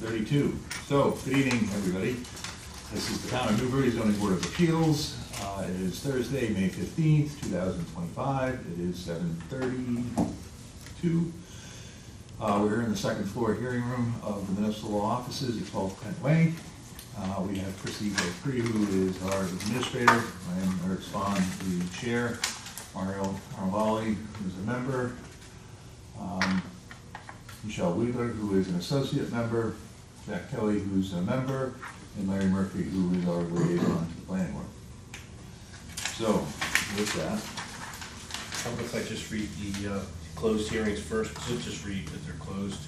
7:32. So, good evening, everybody. This is the Town of Newbury Zoning Board of Appeals. It is Thursday, May 15th, 2025. It is 7:32. We're here in the second floor hearing room of the municipal law offices at 12 Kent Way. We have Chrissy Gilchrist, who is our administrator. I am Eric Spahn, the chair. Mario Carnavale, who is a member. Michelle Wheeler, who is an associate member. Jack Kelly, who's a member. And Larry Murphy, who is our liaison to the planning board. So, with that. How about if I just read the closed hearings first? So just read that they're closed.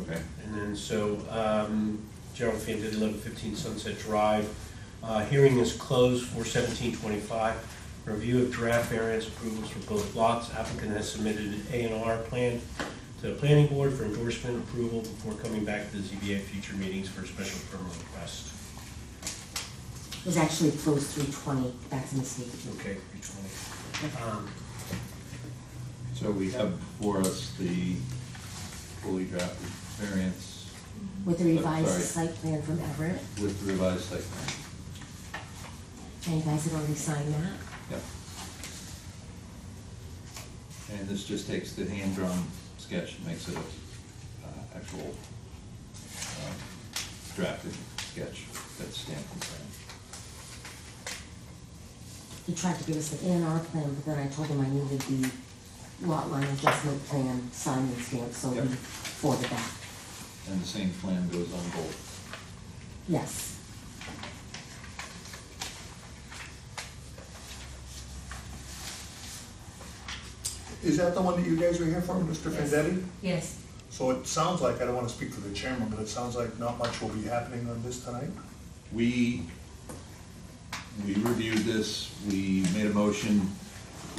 Okay. And then, Gerald Fan did 1115 Sunset Drive. Hearing is closed for 1725. Review of draft variance approvals for both lots. Applicant has submitted an A&R plan to the planning board for endorsement approval before coming back to the ZBA at future meetings for a special permit request. It was actually closed 320, that's a mistake. Okay, 320. So we have before us the fully drafted variance With the revised Sorry. site plan from Everett, with the revised site plan. and you guys had already signed that. Yep. And this just takes the hand-drawn sketch and makes it an actual drafted sketch that's stamped and signed. He tried to give us the A&R plan, but then I told him I needed the lot line adjustment plan signed and stamped, so Yep. he forwarded that. And the same plan goes on both. Yes. Is that the one that you guys were here for, Mr. Vendetti? Yes. So it sounds like, I don't want to speak for the chairman, but it sounds like not much will be happening on this tonight? We reviewed this, we made a motion,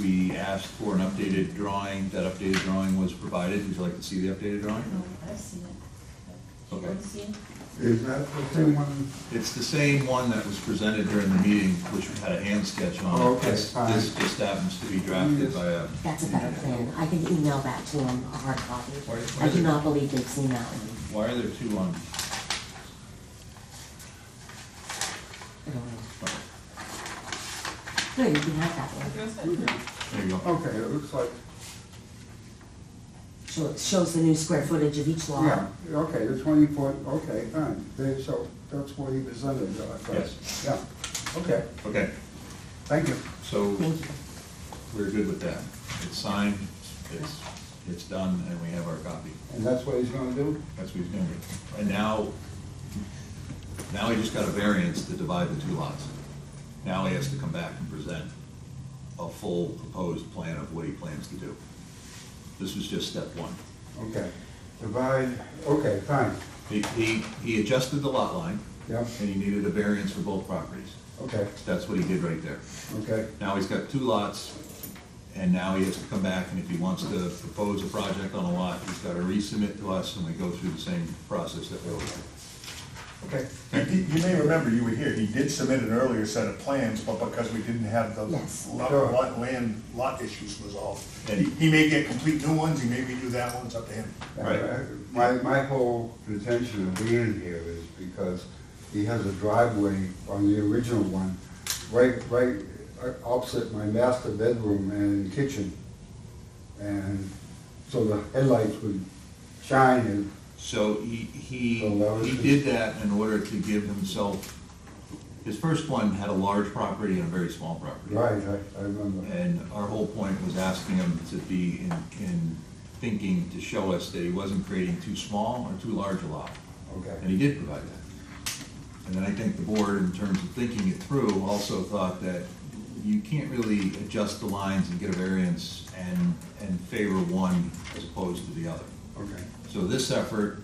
we asked for an updated drawing. That updated drawing was provided. Would you like to see the updated drawing? I see it. Okay. You want to see it? Is that the same one? It's the same one that was presented during the meeting, which had a hand sketch on it. Oh, okay, This fine. just happens to be drafted by a. That's a better plan. I can email that to him, a hard copy. Why I is do it- not believe they've seen that one. Why are there two on? I don't know. Good, you can have that one. There you go. Okay, it looks like, So it shows the new square footage of each lot. yeah, okay, the 20-foot, okay, fine. So that's what he presented, I thought. Yes. Yeah, okay, Okay, thank you. so Thank you. we're good with that. It's signed, it's done, and we have our copy. And that's what he's gonna do? That's what he's gonna do. And now he just got a variance to divide the two lots. Now he has to come back and present a full proposed plan of what he plans to do. This was just step one. Okay, divide, okay, fine, He adjusted the lot line, yeah, and he needed a variance for both properties. okay, That's what he did right there. okay, Now he's got two lots, and now he has to come back, and if he wants to propose a project on a lot, he's got to resubmit to us, and we go through the same process that we always do. okay. You may remember, you were here, he did submit an earlier set of plans, but because we didn't have the Yes. land lot issues resolved. And- He may get complete new ones, he may redo that one, it's up to him. Right. My whole intention of being here is because he has a driveway on the original one, right opposite my master bedroom and kitchen. And so the headlights would shine and, So he So that was did that in order to give himself, his first one had a large property and a very small property. right, I remember. And our whole point was asking him to be in thinking to show us that he wasn't creating too small or too large a lot. And Okay, he did provide that. And then I think the board, in terms of thinking it through, also thought that you can't really adjust the lines and get a variance and favor one as opposed to the other. okay, So this effort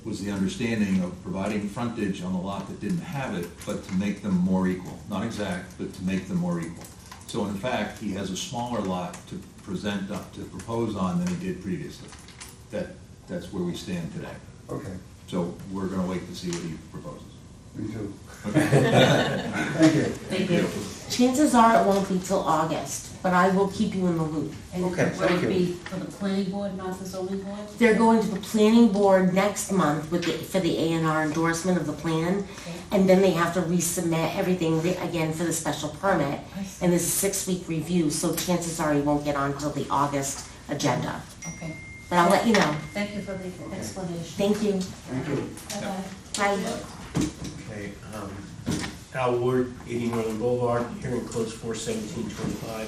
was the understanding of providing frontage on the lot that didn't have it, but to make them more equal. Not exact, but to make them more equal. So in fact, he has a smaller lot to propose on than he did previously. That's where we stand today. okay, So we're gonna wait to see what he proposes. me too. Okay. Thank you. Thank you. Chances are it won't be till August, but I will keep you in the loop. And Okay, would thank it you. be for the planning board, not the zoning board? They're going to the planning board next month with the, for the A&R endorsement of the plan, Okay. and then they have to resubmit everything again for the special permit. And there's a 6-week review, so chances are you won't get on till the August agenda. Okay, But I'll let you know. thank you for the explanation. Thank you. Thank you. Bye-bye. Bye. Okay, Al Ward, 80 Northern Boulevard, hearing closed 4/17/25.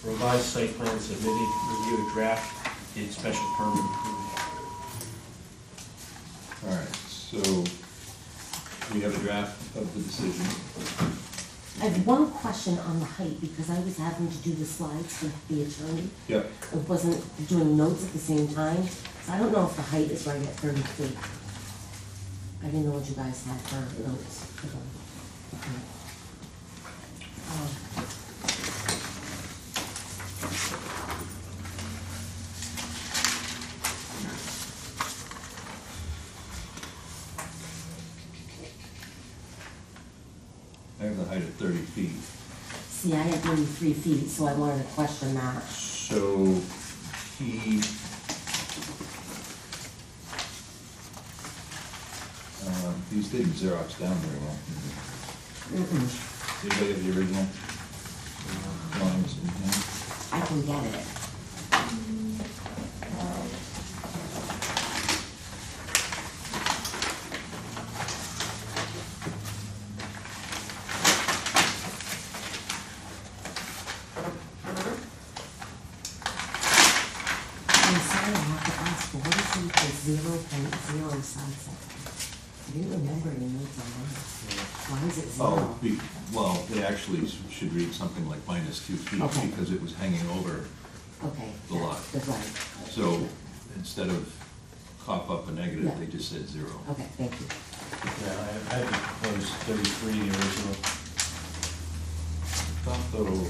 Revised site plan submitted, review of draft, did special permit approved. All right, so we have a draft of the decision. I have one question on the height, because I was having to do the slides for the attorney. Yep. I wasn't doing notes at the same time, so I don't know if the height is right at 30 feet. I didn't know what you guys had for notes. Okay. I have the height of 30 feet. See, I had 33 feet, so I wanted to question that. So he, these didn't Xerox down very well. Mm-mm. Anybody have the original drawings in hand? I can get it. I'm sorry, I have to ask, but what is the 0.0 sunset? I didn't remember any notes on that. Why is it Oh, zero? well, they actually should read something like -2 feet Okay. because it was hanging over. Okay. The lot. That's right. So instead of cough up a negative, Yeah. they just said 0. Okay, thank you. Yeah, I had to propose 33, the original. Thought though,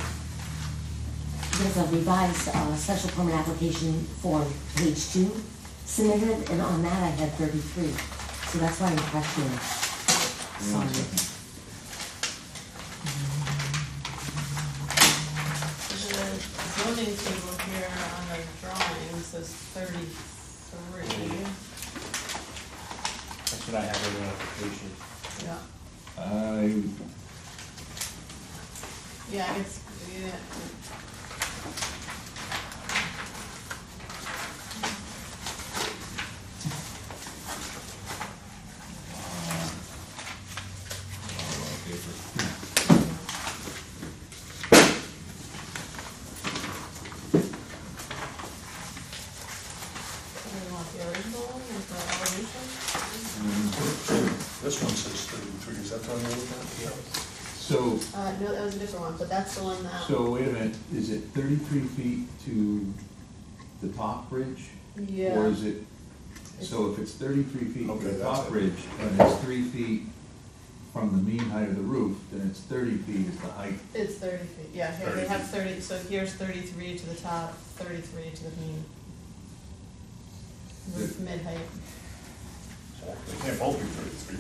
There's a revised special permit application form, page 2, submitted, and on that I had 33. So that's why I'm questioning. one Sorry. second. The zoning table here on the drawing says 33. That's what I have in the application. Yeah, I, yeah, it's, yeah. Do you want the original one with the elevation? This one says 33, is that the one you're looking at? so, No, that was a different one, but that's the one that. so wait a minute, is it 33 feet to the top ridge? Yeah. Or is it, so if it's 33 feet to Okay, the that's top it. ridge, and it's 3 feet from the mean height of the roof, then it's 30 feet is the height. It's 30 feet, yeah, here, 30 they have feet. 30, so here's 33 to the top, 33 to the mean. Roof mid-height, They can't both be 33,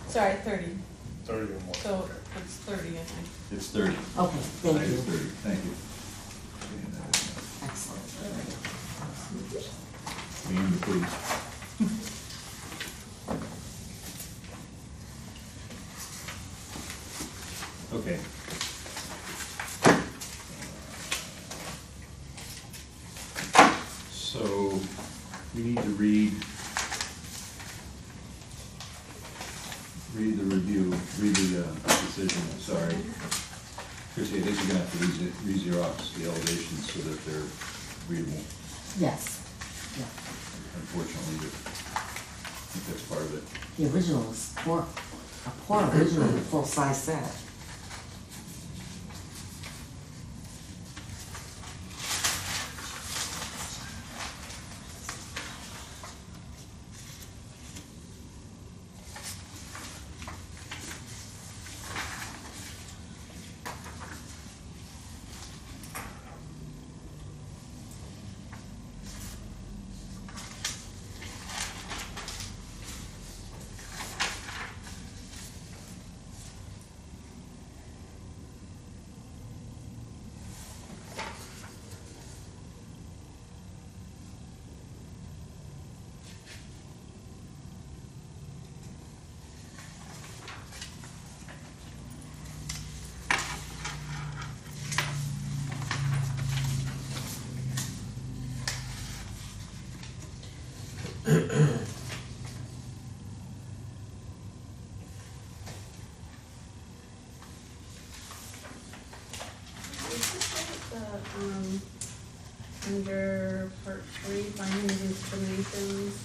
sorry, 30, 30 or more. so Okay. it's 30, I think. It's 30. Okay, thank Height you. is 30, thank you. And that is- Excellent. Mean, please. Okay. So, we need to read the review, read the decision, sorry. Chrissy, I think you're gonna have to re-Xerox the elevations so that they're readable, Yes, yeah. unfortunately, but I think that's part of it. The original is a poor original, full-size set. under part 3, findings and determinations,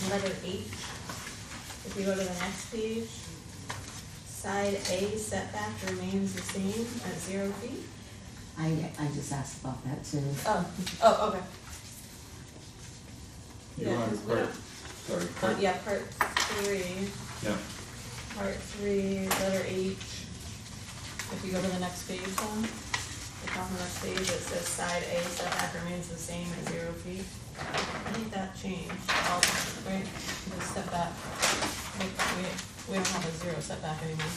letter H, if you go to the next page, side A setback remains the same at 0 feet? I just asked about that too. Oh, okay. You're Yeah, on 'cause we part, sorry, part, Yeah, part 3, yeah, part 3, letter H, if you go to the next page one, the top of the next page, it says side A setback remains the same at 0 feet. I think that changed, right, the setback, we don't have a 0 setback anymore.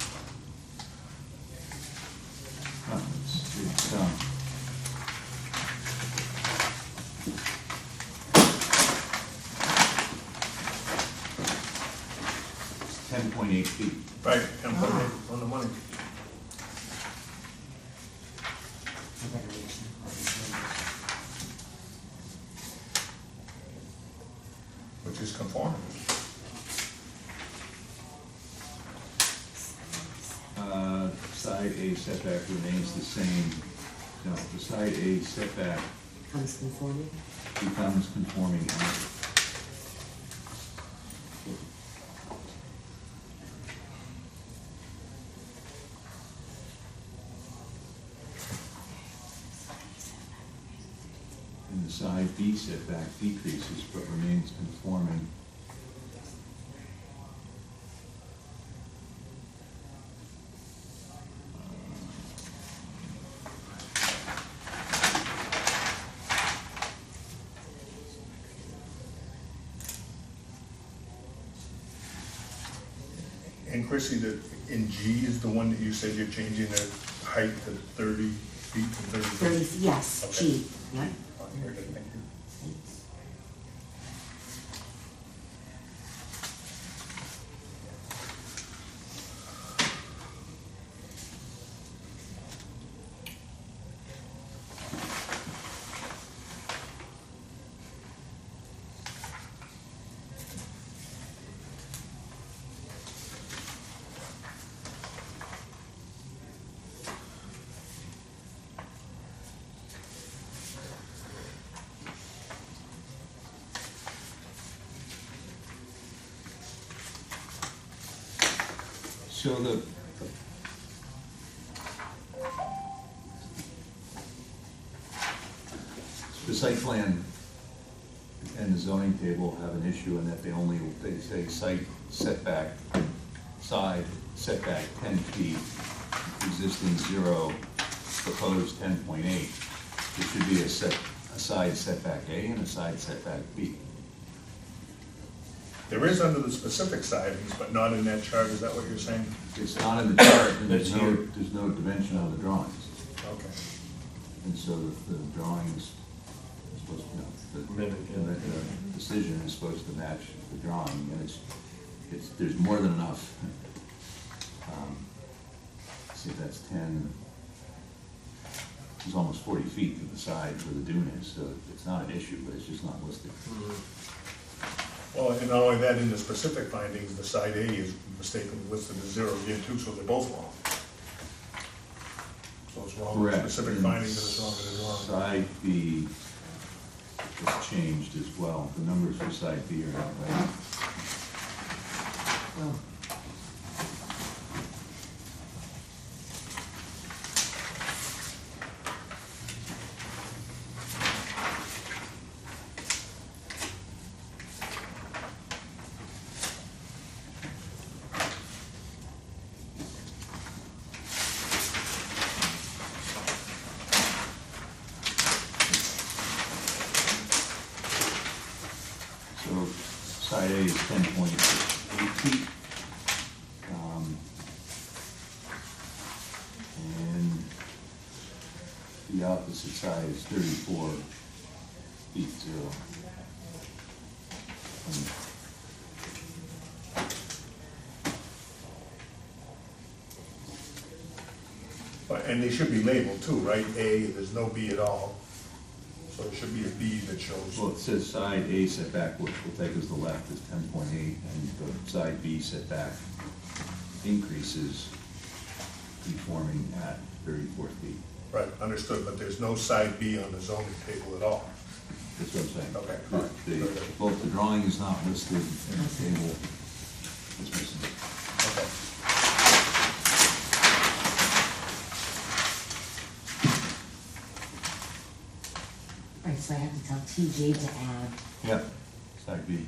it's 10.8 feet. Right, 10.8 on the money. I better mention all these numbers. Which is conforming. Side A setback remains the same. No, the side A setback Comes conforming. becomes conforming out. And the side B setback decreases but remains conforming. And Chrissy, the, in G is the one that you said you're changing the height to 30 feet from 30 feet? 30, yes, Okay. G, yeah. Oh, very good, thank you. So the site plan and the zoning table have an issue in that they say site setback, side setback 10 feet, existing 0, proposed 10.8. There should be a side setback A and a side setback B. There is under the specific sidings, but not in that chart, is that what you're saying? It's not in the chart, and It's here. there's no dimension on the drawings. Okay. And so the drawings are supposed to, Mimic, yeah. the decision is supposed to match the drawing, and there's more than enough. See, that's 10, it's almost 40 feet to the side where the dune is, so it's not an issue, but it's just not listed. Well, and not only that, in the specific findings, the side A is mistakenly listed as 0 again too, so they're both wrong. So it's wrong in the Correct. specific And findings, and it's wrong in the drawing. Side B is changed as well. The numbers for side B are not right. Oh, So side A is 10.8 feet. And the opposite side is 34 feet 0. And they should be labeled too, right? A, there's no B at all. So there should be a B that shows. Well, it says side A setback, which we'll take as the left, is 10.8, and the side B setback increases conforming at 34 feet. Right, understood, but there's no side B on the zoning table at all. That's what I'm saying. Okay. Both the drawing is not listed and the table is missing. Okay. Right, so I have to tell TJ to add, Yep. Side B.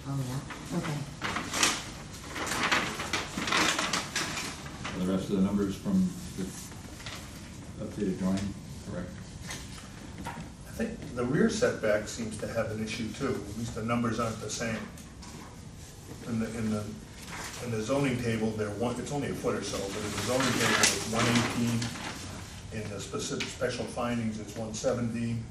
oh, yeah, okay. Are the rest of the numbers from the updated drawing correct? I think the rear setback seems to have an issue too, at least the numbers aren't the same. In the zoning table, it's only a foot or so, but in the zoning table, it's 118. In the specific special findings, it's 117.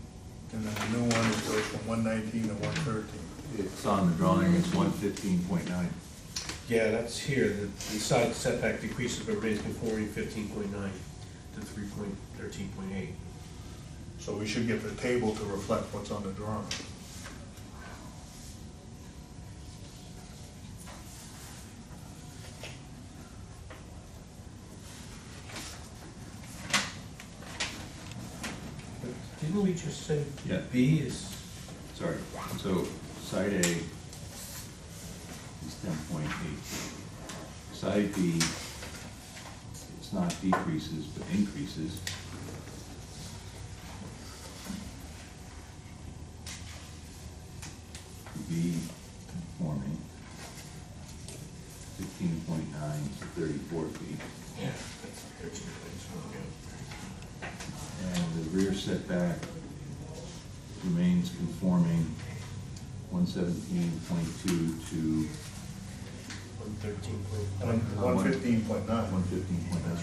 And then the new one, it goes from 119 to 113. It's on the drawing, it's 115.9. Yeah, that's here, the side setback decreases by raised conformity 15.9 to 13.8. So we should get the table to reflect what's on the drawing. Didn't we just say Yeah. B is, Sorry, so side A is 10.8. Side B, it's not decreases, but increases. B conforming, 15.9 to 34 feet. yeah, that's 13.1, yeah. And the rear setback remains conforming 117.2 to 113.9. 115.9. 115.9.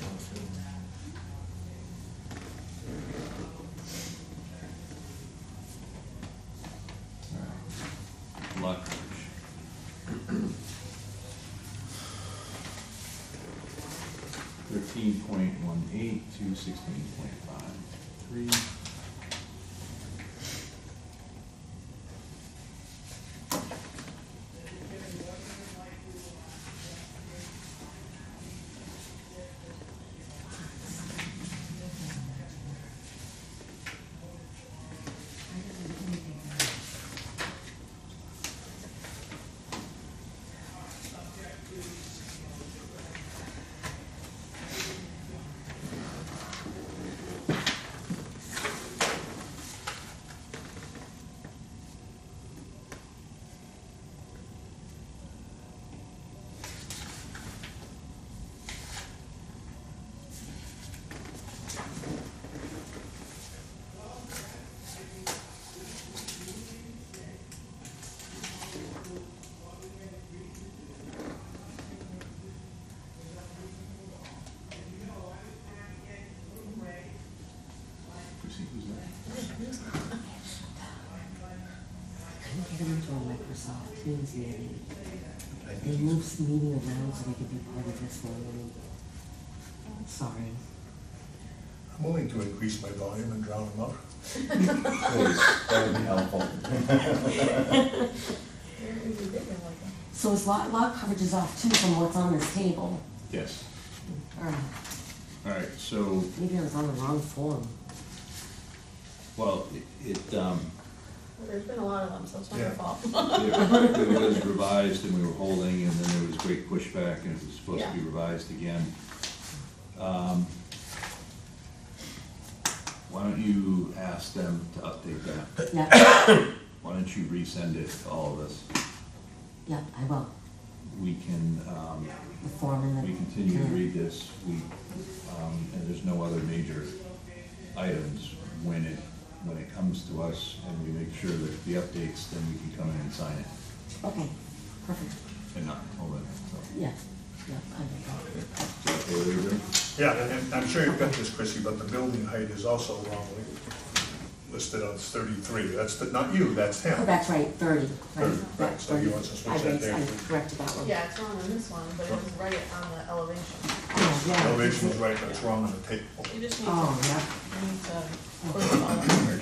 Lot coverage. 13.18 to 16.53. Chrissy, who's that? Couldn't get him into a Microsoft Teams meeting. They moved the meeting around so they could be part of this one. Sorry. I'm willing to increase my volume and drown them out. Please, that would be helpful. So his lot coverage is off too from what's on this table. Yes. Or All right, so, maybe I was on the wrong form. well, There's been a lot of them, so it's not your Yeah. fault. it was revised and we were holding, and then there was great pushback, and it was supposed to be Yeah. revised again. Why don't you ask them to update that? Yep, Why don't you resend it to all of us? yep, I will. We can, The form and the. we continue to read this, and there's no other major items when it comes to us, and we make sure that the updates, then we can come in and sign it, Okay, perfect. and not hold it, so. Yeah, yeah, I will. Is that okay with everybody? Yeah, and I'm sure you've got this, Chrissy, but the building height is also wrongly listed on 33. That's not you, that's him. Oh, that's right, 30, right. 30, right, That's so he wants to switch that there. I corrected that one. Yeah, it's wrong on this one, but it was right on the elevation. Oh, yeah. Elevation was right, but it's wrong on the table. You just need Oh, to, yeah. you need to, put it all in.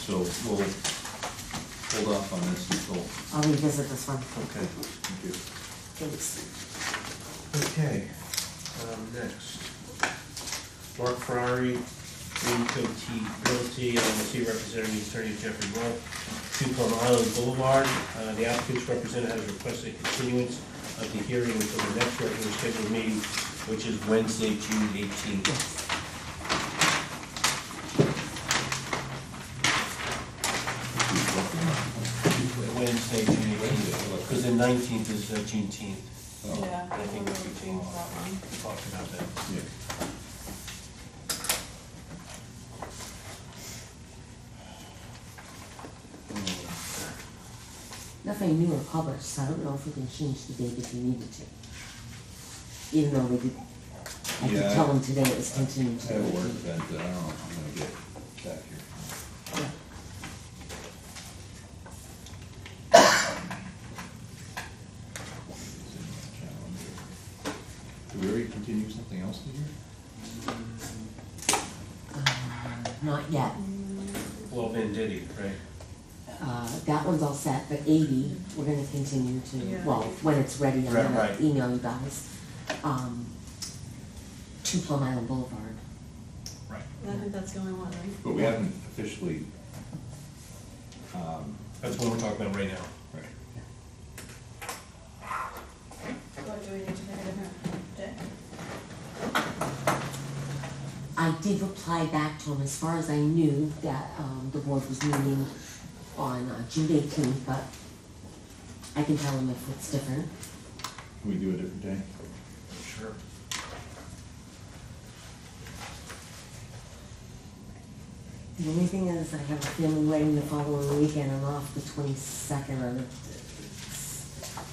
So we'll hold off on this until, I'll revisit this one. okay, thank you. Thanks. Okay, next. Mark Ferrari, Green Coat T Realty, LLC, representing attorney Jeffrey Wolf, 2 Plum Island Boulevard. The applicant's representative has requested a continuance of the hearing until the next regular scheduled meeting, which is Wednesday, June 18th. Yes. Wednesday, June 18th, because the 19th is Juneteenth. Oh. Yeah, I think we'll change that one. We talked about that. Yeah. Nothing new or published, so I don't know if we can change the date if you needed to. Even though we did, I could Yeah. tell them today it was continued I to. have a the work 18th. event that I don't know if I'm gonna get back here. Yeah. Do we already continue something else in here? Not yet. Well, Venditti, right? That one's all set, but 80, we're gonna continue to, Yeah. well, when it's ready, I'm Right, gonna right. email you guys. 2 Plum Island Boulevard. Right. I think that's the only one, right? But we haven't officially, That's what we're talking about right now. right. What do we need to pick a different day? I did reply back to him as far as I knew that the board was meeting on June 18th, but I can tell him if it's different. Can we do a different day? Sure. The only thing is, I have a family wedding the following weekend, I'm off the 22nd, or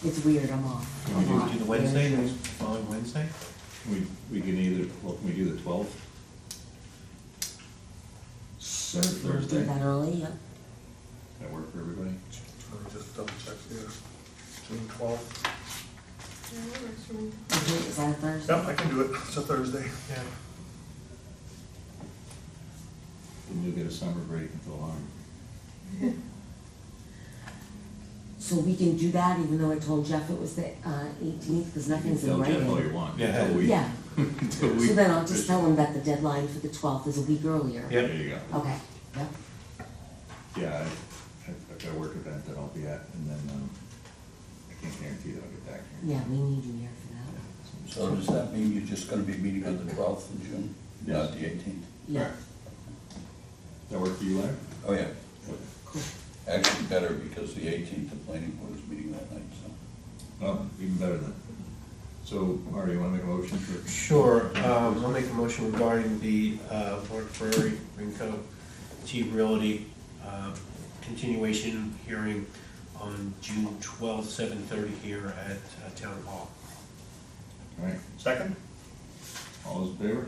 it's weird, I'm off. Can we I'm do off. Do the Wednesday, the following Wednesday? We can either, well, can we do the 12th? Sure, Or if you want to do Thursday? that early, yeah. That work for everybody? Let me just double check here. June 12th. Yeah, that works for me. Okay, is that a Thursday? Yep, I can do it. It's a Thursday. Yeah. Then you'll get a summer break until, So we can do that, even though I told Jeff it was the 18th, because you can nothing's in tell Jeff all you writing. want. Yeah. until we- Yeah, until we- so then I'll just tell him that the deadline for the 12th is a week earlier. Yep. There you go. Okay, yep. Yeah, I've got a work event that I'll be at, and then, I can't guarantee that I'll get back here. Yeah, we need you here for that. So does that mean you're just gonna be meeting on the 12th of June, not the 18th? Yeah, Does that work for you, Larry? Oh, yeah. cool. Actually better because the 18th, the planning board is meeting that night, so. Oh, even better then. So, Marty, you wanna make a motion for? Sure, I'll make a motion regarding the Mark Ferrari, Rinco T Realty, continuation hearing on June 12th, 7:30 here at Town Hall. All right, Second? all those in favor?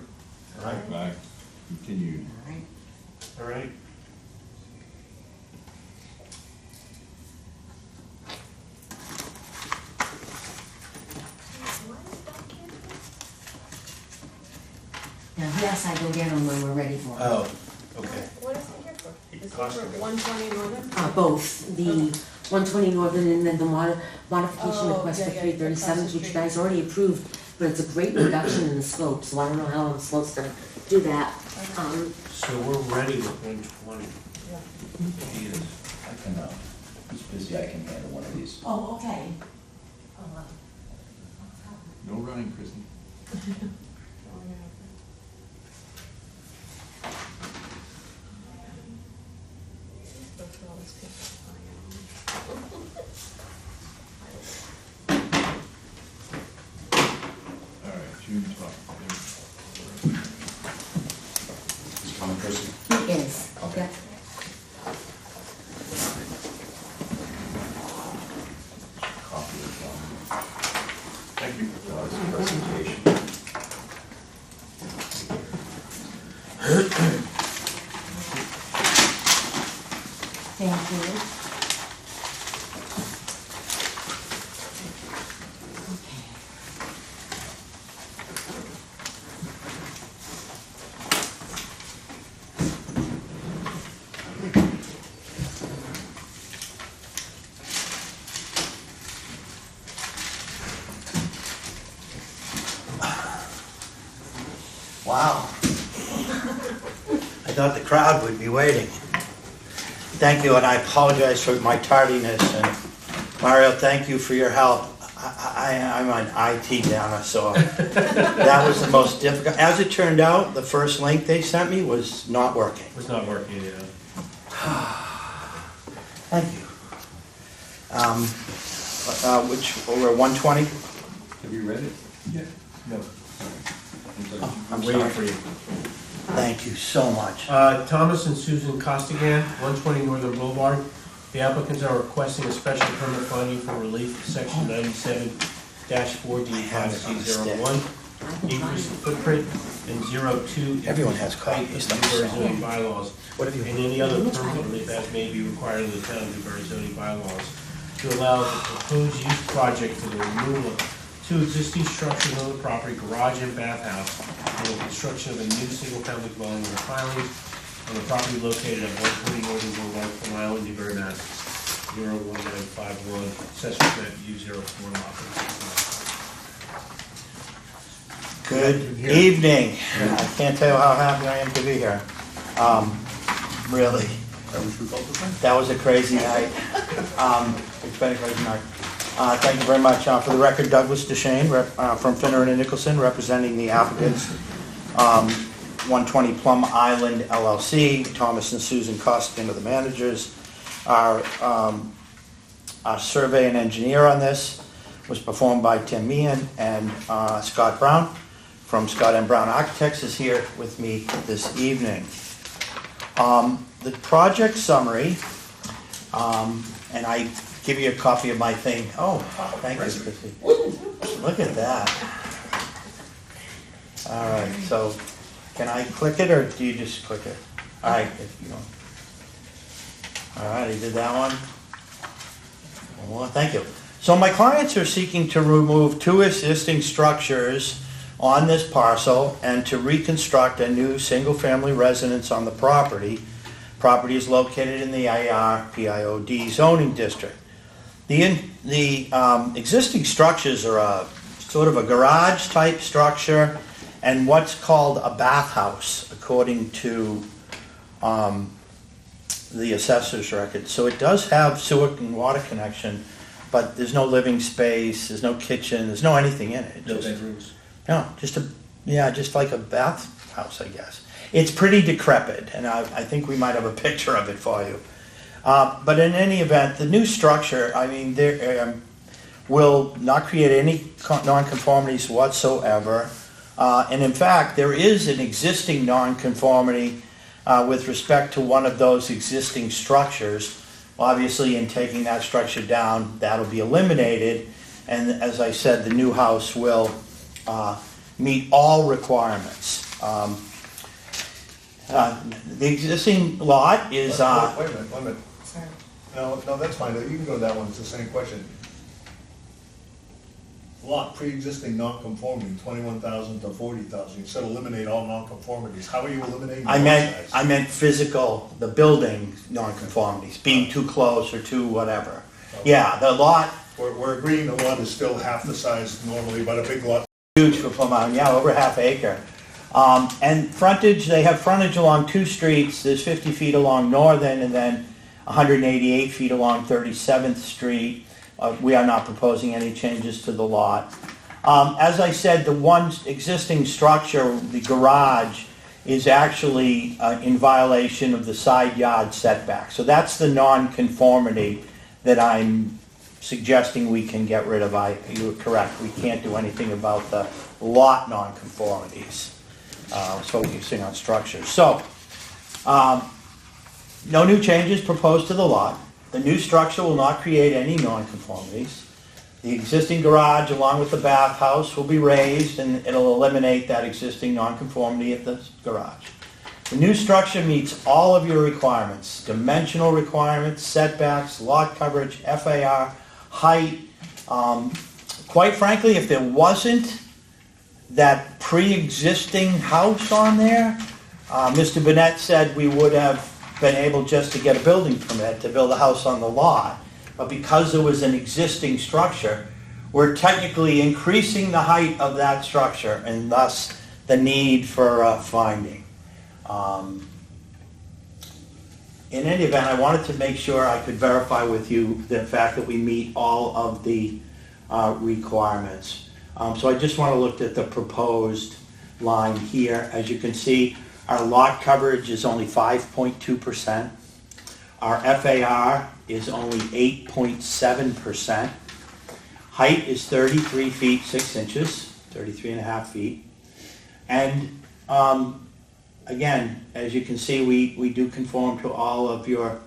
Aye. Aye. Continued. All right. All right. Now, yes, I go get them when we're ready for them. Oh, okay. What is it here for? He Is it cost for me. 120 Northern? Both, the 120 Northern and then the modification Oh, request yeah, for yeah, 337, across the which you street. guys already approved, but it's a great reduction in the scope, so I don't know how I'm supposed to do that. So we're ready with 120. Yeah. He is. I can, he's busy, I can handle one of these. Oh, okay. No running, Christie. Oh, yeah. Go through all this paper. All right, June 12th. Is Tom Christie? It is, okay. Copy of, Thank you. his presentation. Thank you. Okay. Wow. I thought the crowd would be waiting. Thank you, and I apologize for my tardiness, and Mario, thank you for your help. I'm an IT downer, so that was the most difficult. As it turned out, the first link they sent me was not working. It was not working, yeah. Thank you. We're 120? Have you read it? Yeah. No. I'm Waiting sorry. for you. Thank you so much. Thomas and Susan Costigan, 120 Northern Boulevard. The applicants are requesting a special permit finding for relief of section 97-4D5C01. Increase the footprint and 02. Everyone has height copies. of Newbury zoning bylaws. What have you? And any other permit relief as may be required of the town of Newbury zoning bylaws to allow the proposed use project for the removal of 2 existing structures on the property, garage and bathhouse, and the construction of a new single-family dwelling on the pilings on the property located at 120 Northern Boulevard, Plum Island, Newbury, Mass. 01951, accessory map U04 lot. Good evening. I can't tell you how happy I am to be here. Really. That was a crazy night. It's been a crazy night. Thank you very much. For the record, Douglas Deshane from Finner and Nicholson, representing the applicants, 120 Plum Island LLC. Thomas and Susan Costigan are the managers. Our survey and engineer on this was performed by Tim Meehan, and Scott Brown from Scott and Brown Architects is here with me this evening. The project summary, and I give you a copy of my thing. Oh, thank you, Chrissy. Look at that. All right, so can I click it, or do you just click it? All right, if you don't. All right, I did that one. Well, thank you. So my clients are seeking to remove 2 existing structures on this parcel and to reconstruct a new single-family residence on the property. Property is located in the IR-PIOD zoning district. The existing structures are a sort of a garage-type structure and what's called a bathhouse, according to the assessor's record. So it does have sewer and water connection, but there's no living space, there's no kitchen, there's no anything in it. No bedrooms. No, just like a bathhouse, I guess. It's pretty decrepit, and I think we might have a picture of it for you. But in any event, the new structure, I mean, there will not create any nonconformities whatsoever. And in fact, there is an existing nonconformity with respect to one of those existing structures. Obviously, in taking that structure down, that'll be eliminated. And as I said, the new house will meet all requirements. The existing lot is... Wait a minute. Sorry. No, that's fine, you can go to that one, it's the same question. Lot pre-existing non-conforming, 21,000 to 40,000, you said eliminate all non-conformities, how are you eliminating lot size? I meant physical, the building nonconformities, being too close or too whatever. Okay. Yeah, the lot, We're agreeing the lot is still half the size normally, but a big lot. huge for Plum Island, yeah, over half acre. And frontage, they have frontage along 2 streets. There's 50 feet along Northern and then 188 feet along 37th Street. We are not proposing any changes to the lot. As I said, the one existing structure, the garage, is actually in violation of the side yard setback. So that's the non-conformity that I'm suggesting we can get rid of. You were correct, we can't do anything about the lot non-conformities. Focusing on structures. So, no new changes proposed to the lot. The new structure will not create any nonconformities. The existing garage, along with the bathhouse, will be raised, and it'll eliminate that existing nonconformity at the garage. The new structure meets all of your requirements: dimensional requirements, setbacks, lot coverage, FAR, height. Quite frankly, if there wasn't that pre-existing house on there, Mr. Burnett said we would have been able just to get a building permit to build a house on the lot. But because there was an existing structure, we're technically increasing the height of that structure, and thus the need for finding. In any event, I wanted to make sure I could verify with you the fact that we meet all of the requirements. So I just want to look at the proposed line here. As you can see, our lot coverage is only 5.2%. Our FAR is only 8.7%. Height is 33 feet 6 inches, 33 and a half feet. And again, as you can see, we do conform to all of your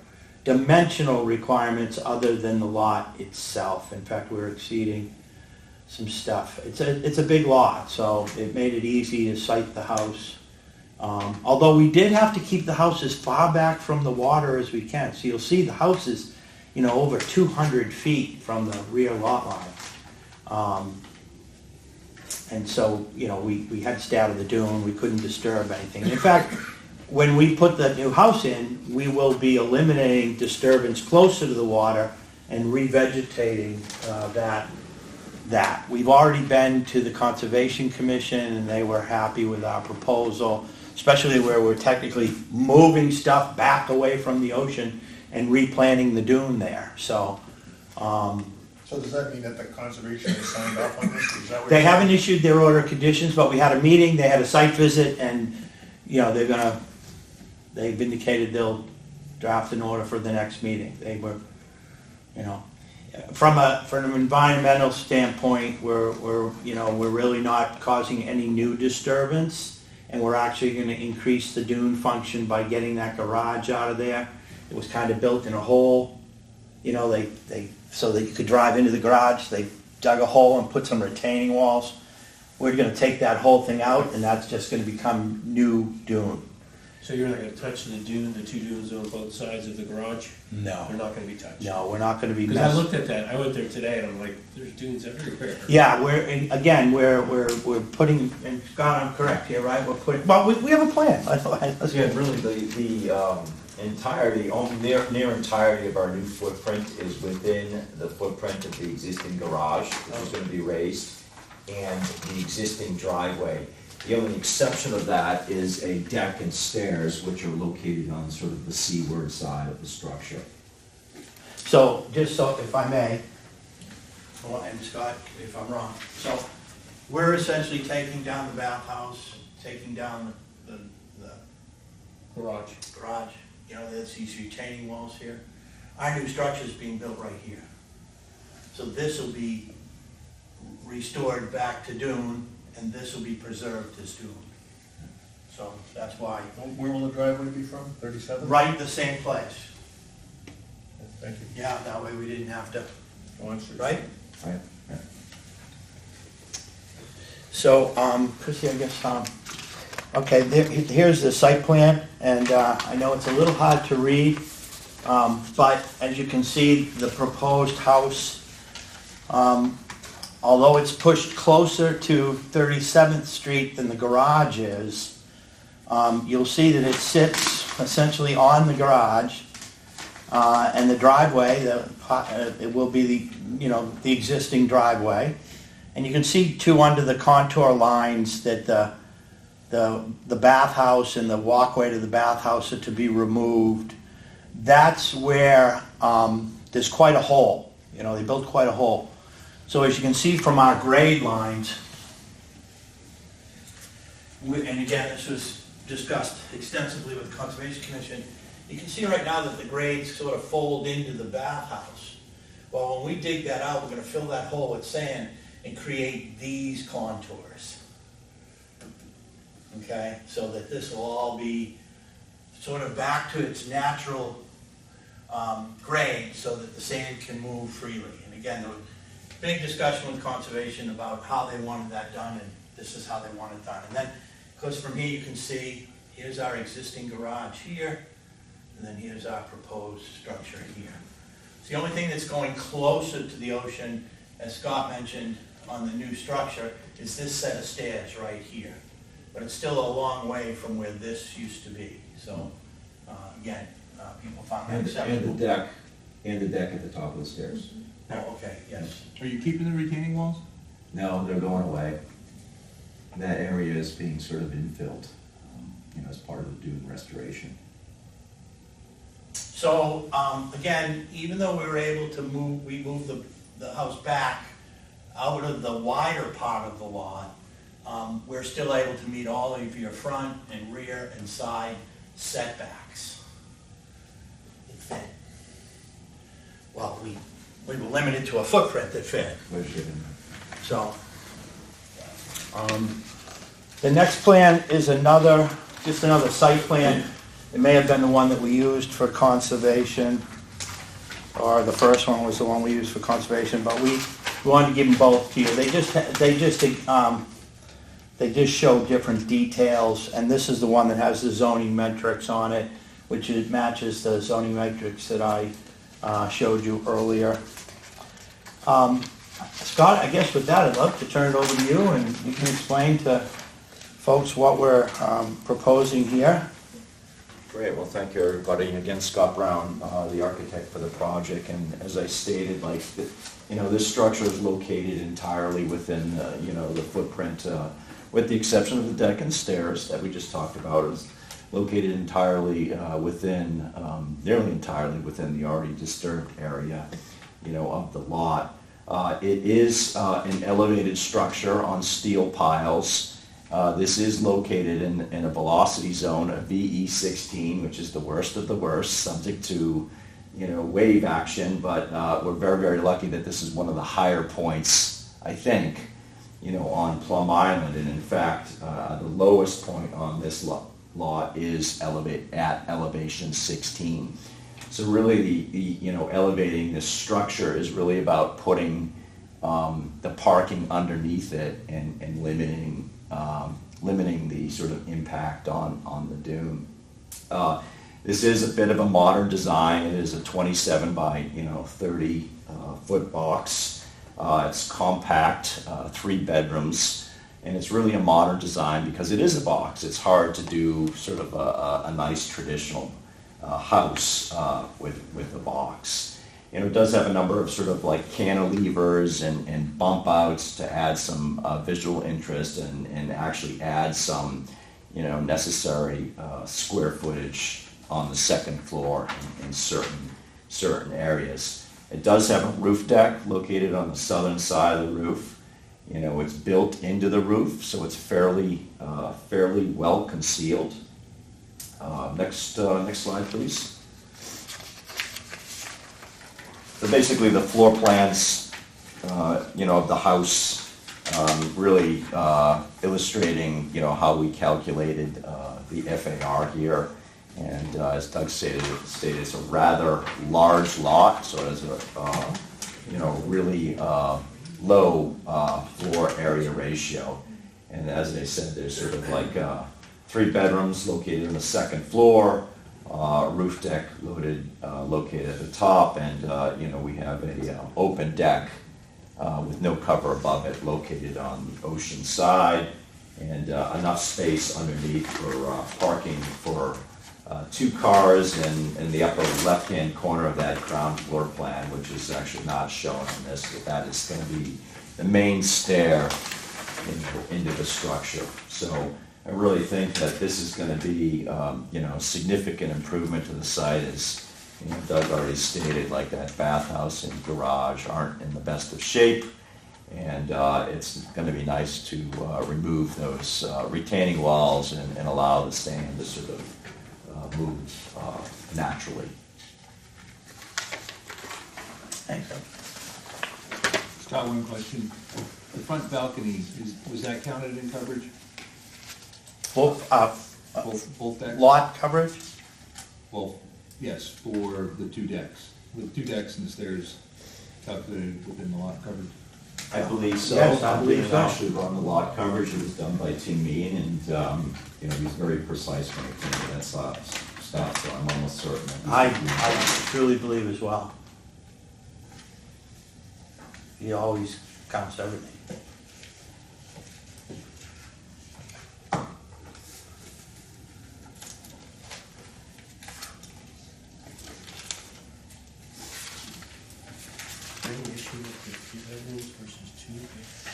dimensional requirements other than the lot itself. In fact, we're exceeding some stuff. It's a big lot, so it made it easy to site the house. Although we did have to keep the house as far back from the water as we can. So you'll see the house is, over 200 feet from the rear lot line. And so, we had to stay out of the dune, we couldn't disturb anything. In fact, when we put the new house in, we will be eliminating disturbance closer to the water and revegetating that. We've already been to the Conservation Commission and they were happy with our proposal, especially where we're technically moving stuff back away from the ocean and replanting the dune there, so. So does that mean that the conservation has signed off on this? Is that what They you're haven't saying? issued their order of conditions, but we had a meeting, they had a site visit, and, they've indicated they'll draft an order for the next meeting. They were, from an environmental standpoint, we're really not causing any new disturbance, and we're actually gonna increase the dune function by getting that garage out of there. It was kind of built in a hole, so that you could drive into the garage. They dug a hole and put some retaining walls. We're gonna take that whole thing out, and that's just gonna become new dune. So you're not gonna touch the dune, the two dunes on both sides of the garage? No. They're not gonna be touched? No, we're not gonna be Because I messing. looked at that, I went there today, and I'm like, there's dunes everywhere. Yeah, we're putting, and Scott, I'm correct here, right? We're putting, well, we have a plan. Let's Yeah, get really, the entirety, near entirety of our new footprint is within the footprint of the existing garage, which is gonna be raised, and the existing driveway. The only exception of that is a deck and stairs, which are located on sort of the seaward side of the structure. So, just so, if I may, and Scott, if I'm wrong, so we're essentially taking down the bathhouse, taking down the Garage. garage, there's these retaining walls here. Our new structure is being built right here. So this will be restored back to dune, and this will be preserved as dune. So that's why, Where will the driveway be from? 37? right the same place. Thank you. Yeah, that way we didn't have to, Go on, sir. right? Right. So, Chrissy, I guess, okay, here's the site plan, and I know it's a little hard to read, but as you can see, the proposed house, although it's pushed closer to 37th Street than the garage is, you'll see that it sits essentially on the garage, and the driveway, it will be the existing driveway. And you can see too under the contour lines that the bathhouse and the walkway to the bathhouse are to be removed. That's where there's quite a hole. They built quite a hole. So as you can see from our grade lines, and again, this was discussed extensively with the Conservation Commission, you can see right now that the grades sort of fold into the bathhouse. Well, when we dig that out, we're going to fill that hole with sand and create these contours. Okay, so that this will all be sort of back to its natural grade so that the sand can move freely. And again, there was big discussion with Conservation about how they wanted that done, and this is how they want it done. And then, of course, from here you can see, here's our existing garage here, and then here's our proposed structure here. So the only thing that's going closer to the ocean, as Scott mentioned, on the new structure, is this set of stairs right here. But it's still a long way from where this used to be. So, again, people found that acceptable. And the deck at the top of the stairs. Oh, okay, yes. Are you keeping the retaining walls? No, they're going away. that area is being sort of infilled, as part of the dune restoration. So, again, even though we were able to we moved the house back out of the wider part of the lot, we're still able to meet all of your front and rear and side setbacks. It fit. Well, we were limited to a footprint that fit. So, the next plan is just another site plan. It may have been the one that we used for conservation, or the first one was the one we used for conservation, but we wanted to give them both to you. They just show different details, and this is the one that has the zoning metrics on it, which matches the zoning metrics that I showed you earlier. Scott, I guess with that, I'd love to turn it over to you, and you can explain to folks what we're proposing here. Great, well, thank you, everybody. Again, Scott Brown, the architect for the project, and as I stated, this structure is located entirely within, the footprint, with the exception of the deck and stairs that we just talked about, is located entirely within, nearly entirely within the already disturbed area, of the lot. It is an elevated structure on steel piles. This is located in a velocity zone, a VE16, which is the worst of the worst, subject to, wave action, but we're very, very lucky that this is one of the higher points, I think, on Plum Island, and in fact, the lowest point on this lot is at elevation 16. So really, the elevating this structure is really about putting the parking underneath it and limiting the sort of impact on the dune. This is a bit of a modern design. It is a 27 by 30 foot box. It's compact, 3 bedrooms, and it's really a modern design because it is a box. It's hard to do sort of a nice traditional house with a box. It does have a number of sort of like cantilevers and bump outs to add some visual interest and actually add some, necessary square footage on the second floor in certain areas. It does have a roof deck located on the southern side of the roof. It's built into the roof, so it's fairly well concealed. Next slide, please. So basically, the floor plans, of the house, really illustrating, how we calculated the FAR here. And as Doug stated, it's a rather large lot, so it has a, really low floor area ratio. And as I said, there's sort of like 3 bedrooms located on the second floor, roof deck located at the top, and we have a open deck with no cover above it located on the ocean side, and enough space underneath for parking for 2 cars, and in the upper left-hand corner of that ground floor plan, which is actually not shown on this, but that is going to be the main stair into the structure. So I really think that this is going to be, a significant improvement to the site. As Doug already stated, like that bathhouse and garage aren't in the best of shape, and it's going to be nice to remove those retaining walls and allow the sand to sort of move naturally. Thanks. Scott, one question. The front balcony, was that counted in coverage? Both Both decks? lot coverage? Well, yes, for the 2 decks. The 2 decks and the stairs calculated within the lot coverage. I believe so. Yes, I I believe believe so. actually on the lot coverage, it was done by Tim Meehan, and he's very precise when it came to that stuff, so I'm almost certain. that I he's- truly believe as well. He always counts everything. Any issue with the 2 bedrooms versus 2,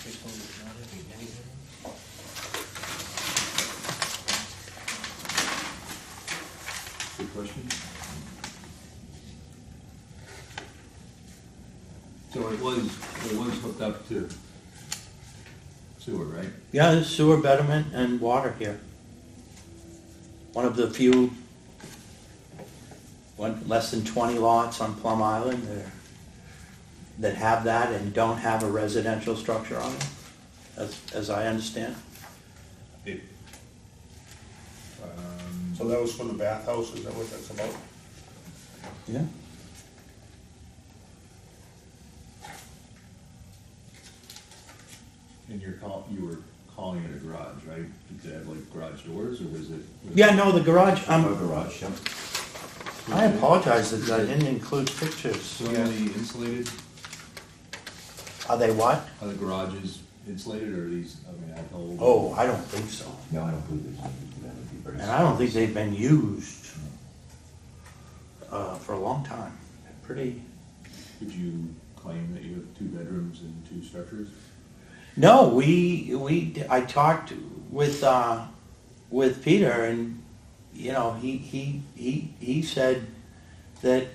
based on not having any bedrooms? questions? So it was hooked up to sewer, right? Yeah, there's sewer, betterment, and water here. One of the few, less than 20 lots on Plum Island that have that and don't have a residential structure on it, as I understand. So that was for the bathhouse, is that what that's about? Yeah. And you were calling it a garage, right? Did it have like garage doors, or was it? Yeah, no, the garage, Garage, yeah. I apologize that I didn't include pictures. So are they insulated? Are they what? Are the garages insulated, or are these, I mean, I told. Oh, I don't think so. No, I don't believe there's anything that would be very. And I don't think they've been used for a long time. Pretty. Could you claim that you have 2 bedrooms and 2 structures? No, I talked with Peter, and you know, he said that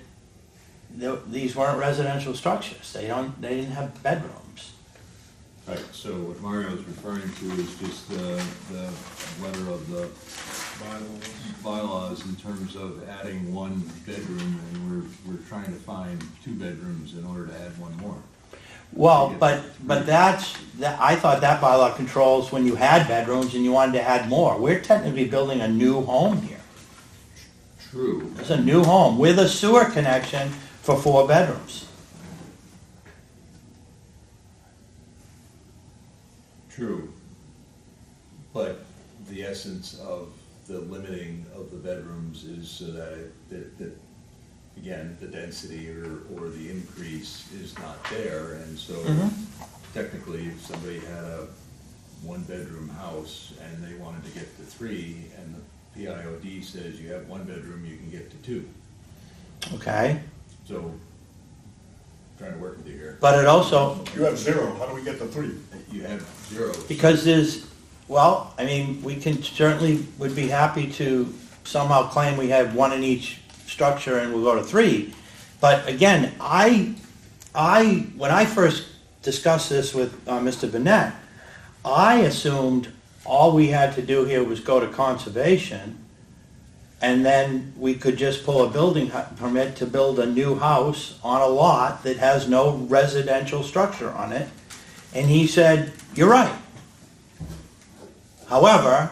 these weren't residential structures. They didn't have bedrooms. Right, so what Mario is referring to is just the letter of the bylaws in terms of adding 1 bedroom, and we're trying to find 2 bedrooms in order to add 1 more. Well, but I thought that bylaw controls when you had bedrooms and you wanted to add more. We're technically building a new home here. True. It's a new home with a sewer connection for 4 bedrooms. True. But the essence of the limiting of the bedrooms is so that again, the density or the increase is not there, and so technically, if somebody had a 1-bedroom house and they wanted to get to 3, and the PIOD says you have 1 bedroom, you can get to 2. Okay? So, trying to work with you here. But it also, You have 0, how do we get to 3? You have 0. because well, I mean, we can certainly would be happy to somehow claim we have 1 in each structure and we'll go to 3. But again, when I first discussed this with Mr. Burnett, I assumed all we had to do here was go to conservation, and then we could just pull a building permit to build a new house on a lot that has no residential structure on it. And he said, you're right. However,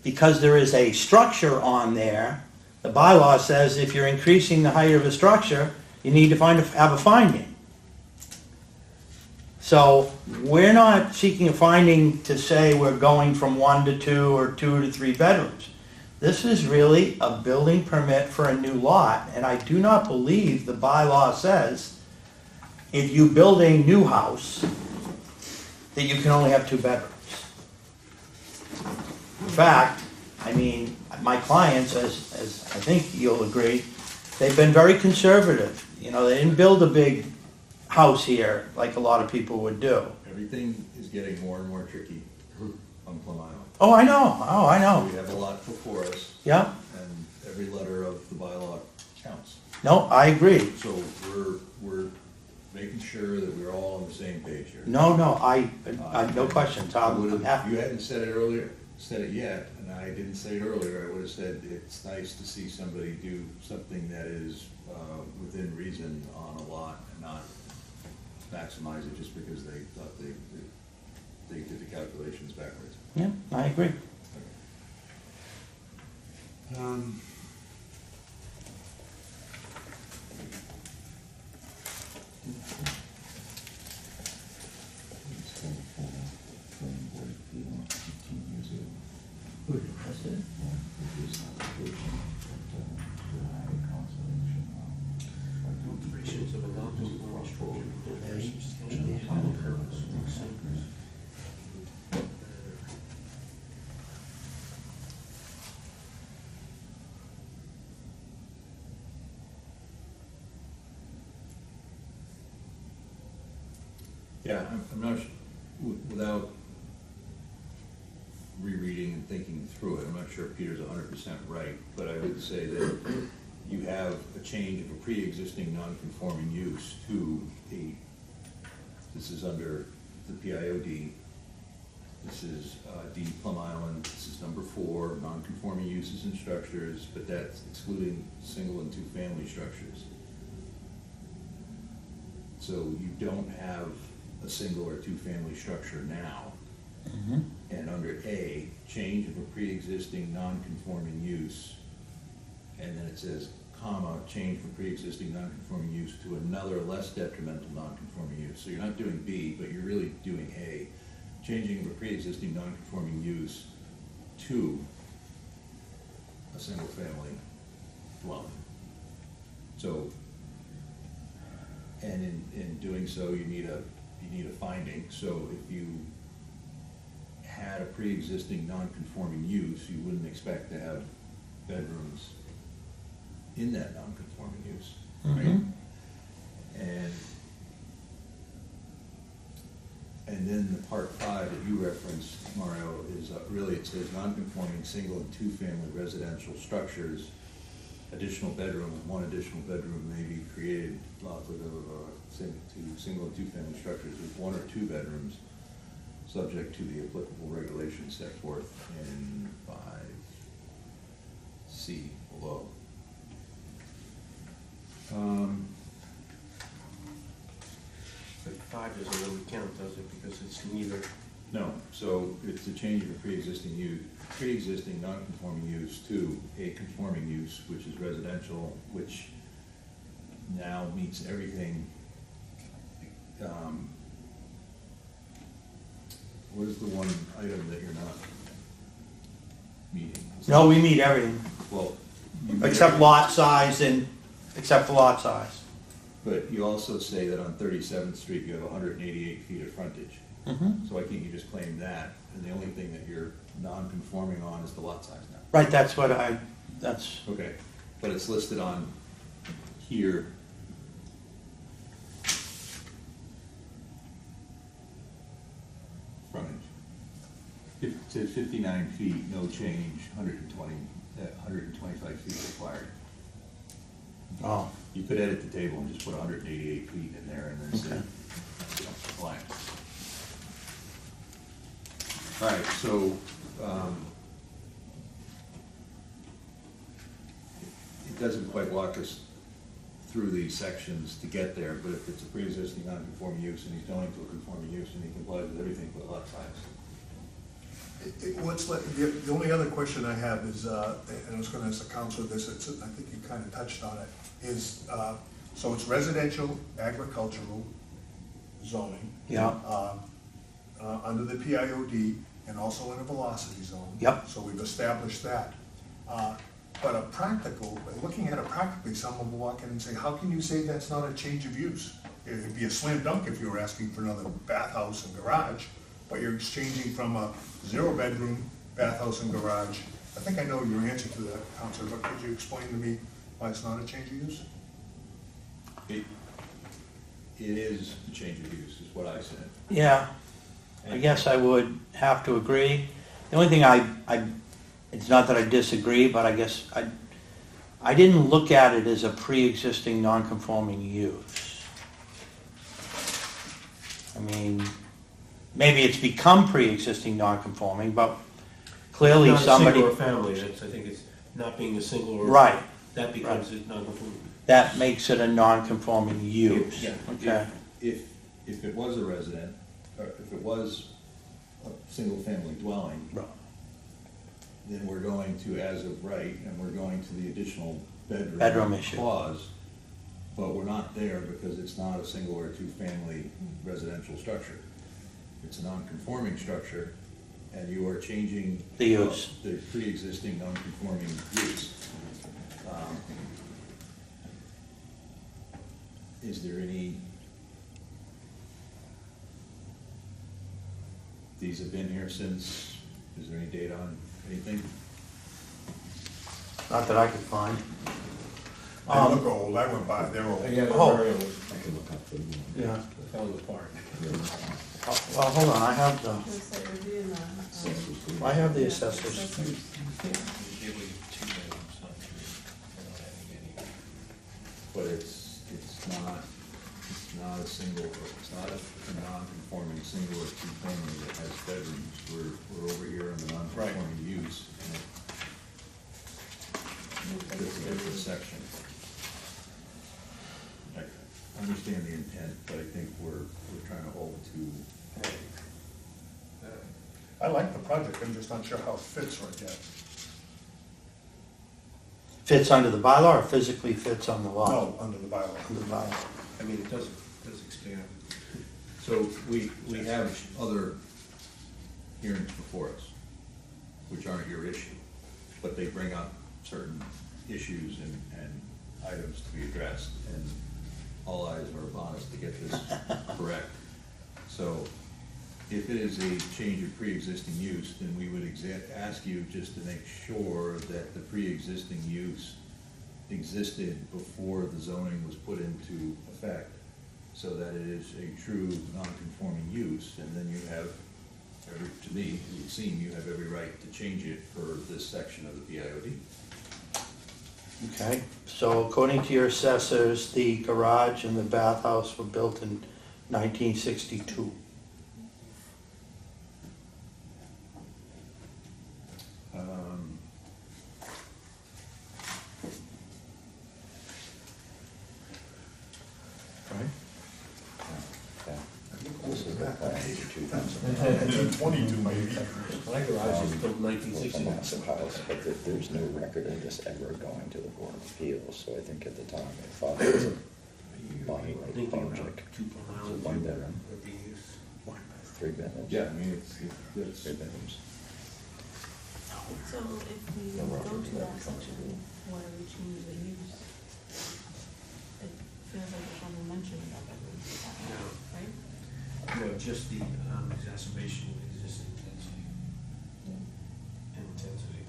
because there is a structure on there, the bylaw says if you're increasing the height of a structure, you need to have a finding. So we're not seeking a finding to say we're going from 1 to 2 or 2 to 3 bedrooms. This is really a building permit for a new lot, and I do not believe the bylaw says if you build a new house that you can only have 2 bedrooms. In fact, I mean, my clients, as I think you'll agree, they've been very conservative. You know, they didn't build a big house here like a lot of people would do. Everything is getting more and more tricky on Plum Island. Oh, I know. Oh, I know. We have a lot before us, Yeah. and every letter of the bylaw counts. No, I agree. So we're making sure that we're all on the same page here. No, I no questions. I I'm would've- happy. You hadn't said it yet, and I didn't say it earlier, I would have said it's nice to see somebody do something that is within reason on a lot and not maximize it just because they thought they did the calculations backwards. Yeah, I agree. Yeah, I'm not, without rereading and thinking through it, I'm not sure Peter's 100% right, but I would say that you have a change of a pre-existing non-conforming use to this is under the PIOD, this is D Plum Island, this is number 4, non-conforming uses and structures, but that's excluding single and two-family structures. So you don't have a single or two-family structure now. And under A, change of a pre-existing non-conforming use, and then it says, comma, change from pre-existing non-conforming use to another less detrimental non-conforming use. So you're not doing B, but you're really doing A, changing of a pre-existing non-conforming use to a single-family dwelling. So, and in doing so, you need a finding. So if you had a pre-existing non-conforming use, you wouldn't expect to have bedrooms in that non-conforming use, right? And then the part 5 that you referenced, Mario, is really, it says non-conforming single and two-family residential structures, additional bedrooms, one additional bedroom may be created, single and two-family structures with 1 or 2 bedrooms, subject to the applicable regulations set forth in 5C below. But 5 doesn't really count, does it, because it's neither. No, so it's a change of a pre-existing non-conforming use to a conforming use, which is residential, which now meets everything. What is the one item that you're not meeting? No, we meet everything, Well, you meet except everything. lot size except for lot size. But you also say that on 37th Street, you have 188 feet of frontage. So why can't you just claim that? And the only thing that you're non-conforming on is the lot size now. Right, that's Okay, but it's listed on here. Frontage. It says 59 feet, no change, 125 feet required. oh, You could edit the table and just put 188 feet in there and then say, blank. All right, so, it doesn't quite walk us through these sections to get there, but if it's a pre-existing non-conforming use and he's going to a conforming use and he complies with everything but lot size. The only other question I have is, and I was gonna ask the council this, I think you kind of touched on it, is, so it's residential, agricultural zoning. yeah, Under the PIOD and also in a velocity zone. Yep. So we've established that. But looking at it practically, someone will walk in and say, how can you say that's not a change of use? It'd be a slam dunk if you were asking for another bathhouse and garage, but you're exchanging from a 0-bedroom bathhouse and garage. I think I know your answer to that, Counselor, but could you explain to me why it's not a change of use? It is a change of use, is what I said. yeah. I guess I would have to agree. The only thing it's not that I disagree, but I guess I didn't look at it as a pre-existing non-conforming use. I mean, maybe it's become pre-existing non-conforming, but clearly Not a somebody, single or family, I think it's not being a single or. right, That becomes a non-conforming. that makes it a non-conforming use. Yeah. Okay, If it was a resident, or if it was a single-family dwelling, Right. then we're going to, as of right, and we're going to the additional Bedroom issue. clause, but we're not there because it's not a single or two-family residential structure. It's a non-conforming structure, and you are changing The use. the pre-existing non-conforming use. Is there any? These have been here since, is there any date on anything? not that I could find. They look old, I went by, they're old. Yeah, Oh. very old. Yeah. They fell apart. Well, hold on, I have the, The site review and the, I have the assessors. They give you 2 bedrooms, not 3. They're not adding any. But it's not a single, it's not a non-conforming single or two-family that has bedrooms. We're over here in the non-conforming use, and it's a different section. I understand the intent, but I think we're trying to hold to, I like the project, I'm just not sure how it fits right yet. Fits under the bylaw or physically fits on the lot? No, under the bylaw. Under the bylaw. I mean, it does expand. so we have other hearings before us, which aren't your issue, but they bring up certain issues and items to be addressed, and all eyes are upon us to get this correct. So if it is a change of pre-existing use, then we would ask you just to make sure that the pre-existing use existed before the zoning was put into effect, so that it is a true non-conforming use, and then you have to me, it would seem you have every right to change it for this section of the PIOD. Okay, so according to your assessors, the garage and the bathhouse were built in 1962. Right? This is the plan, 22 maybe. My garage is built in It's a 1960. massive house, but there's no record of this ever going to the Board of Appeals, so I think at the time I thought it was a minor Thinking about project. 2 Plum Island, One bedroom. would be used. 3 bedrooms. Yeah, I mean, it's 3 bedrooms. So if we No go road, to no that trucks. section, why do we change the use? It feels like it's only mentioned about that, No. right? No, just the exacerbation of existing density and intensity.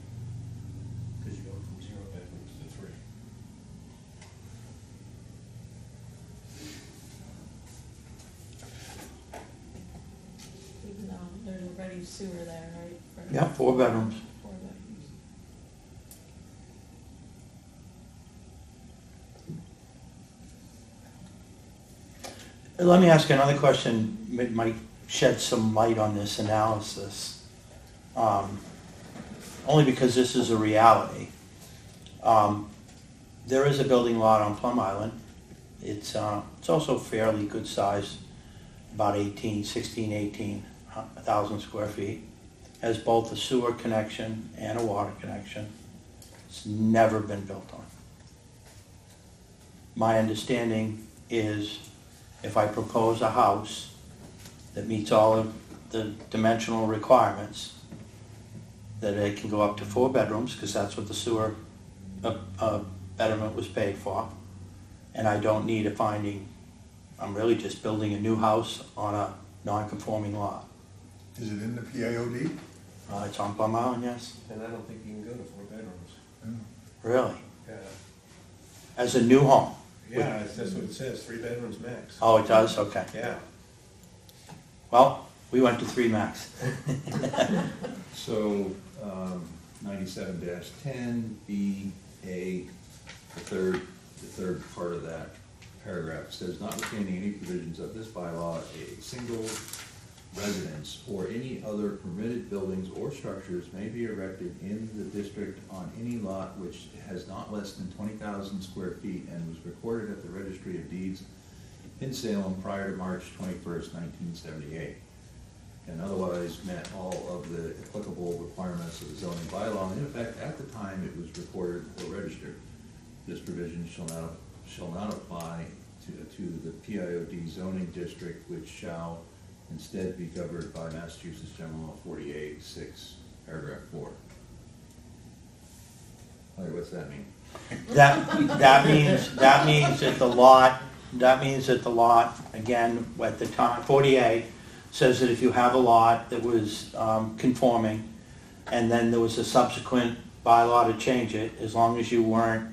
Because you go from 0 bedrooms to 3. Even though there's already sewer there, right? for Yeah, 4 bedrooms. 4 bedrooms. Let me ask you another question, it might shed some light on this analysis. Only because this is a reality. There is a building lot on Plum Island. It's also fairly good size, about 18,000 square feet. Has both a sewer connection and a water connection. It's never been built on. My understanding is if I propose a house that meets all of the dimensional requirements, that it can go up to 4 bedrooms, because that's what the sewer betterment was paid for, and I don't need a finding. I'm really just building a new house on a non-conforming lot. Is it in the PIOD? It's on Plum Island, yes? And I don't think you can go to 4 bedrooms. Really? Yeah. As a new home? Yeah, that's what it says, 3 bedrooms max. Oh, it does? Okay. Yeah. Well, we went to 3 max. So, 97-10, B, A, the third part of that paragraph says, notwithstanding any provisions of this bylaw, a single residence or any other permitted buildings or structures may be erected in the district on any lot which has not less than 20,000 square feet and was recorded at the Registry of Deeds in Salem prior to March 21st, 1978. And otherwise met all of the applicable requirements of the zoning bylaw. And in effect, at the time it was recorded or registered, this provision shall not apply to the PIOD zoning district, which shall instead be governed by Massachusetts General Law 48(6), paragraph 4. All right, what's that mean? That means that the lot, again, at the time, 48, says that if you have a lot that was conforming, and then there was a subsequent bylaw to change it, as long as you weren't,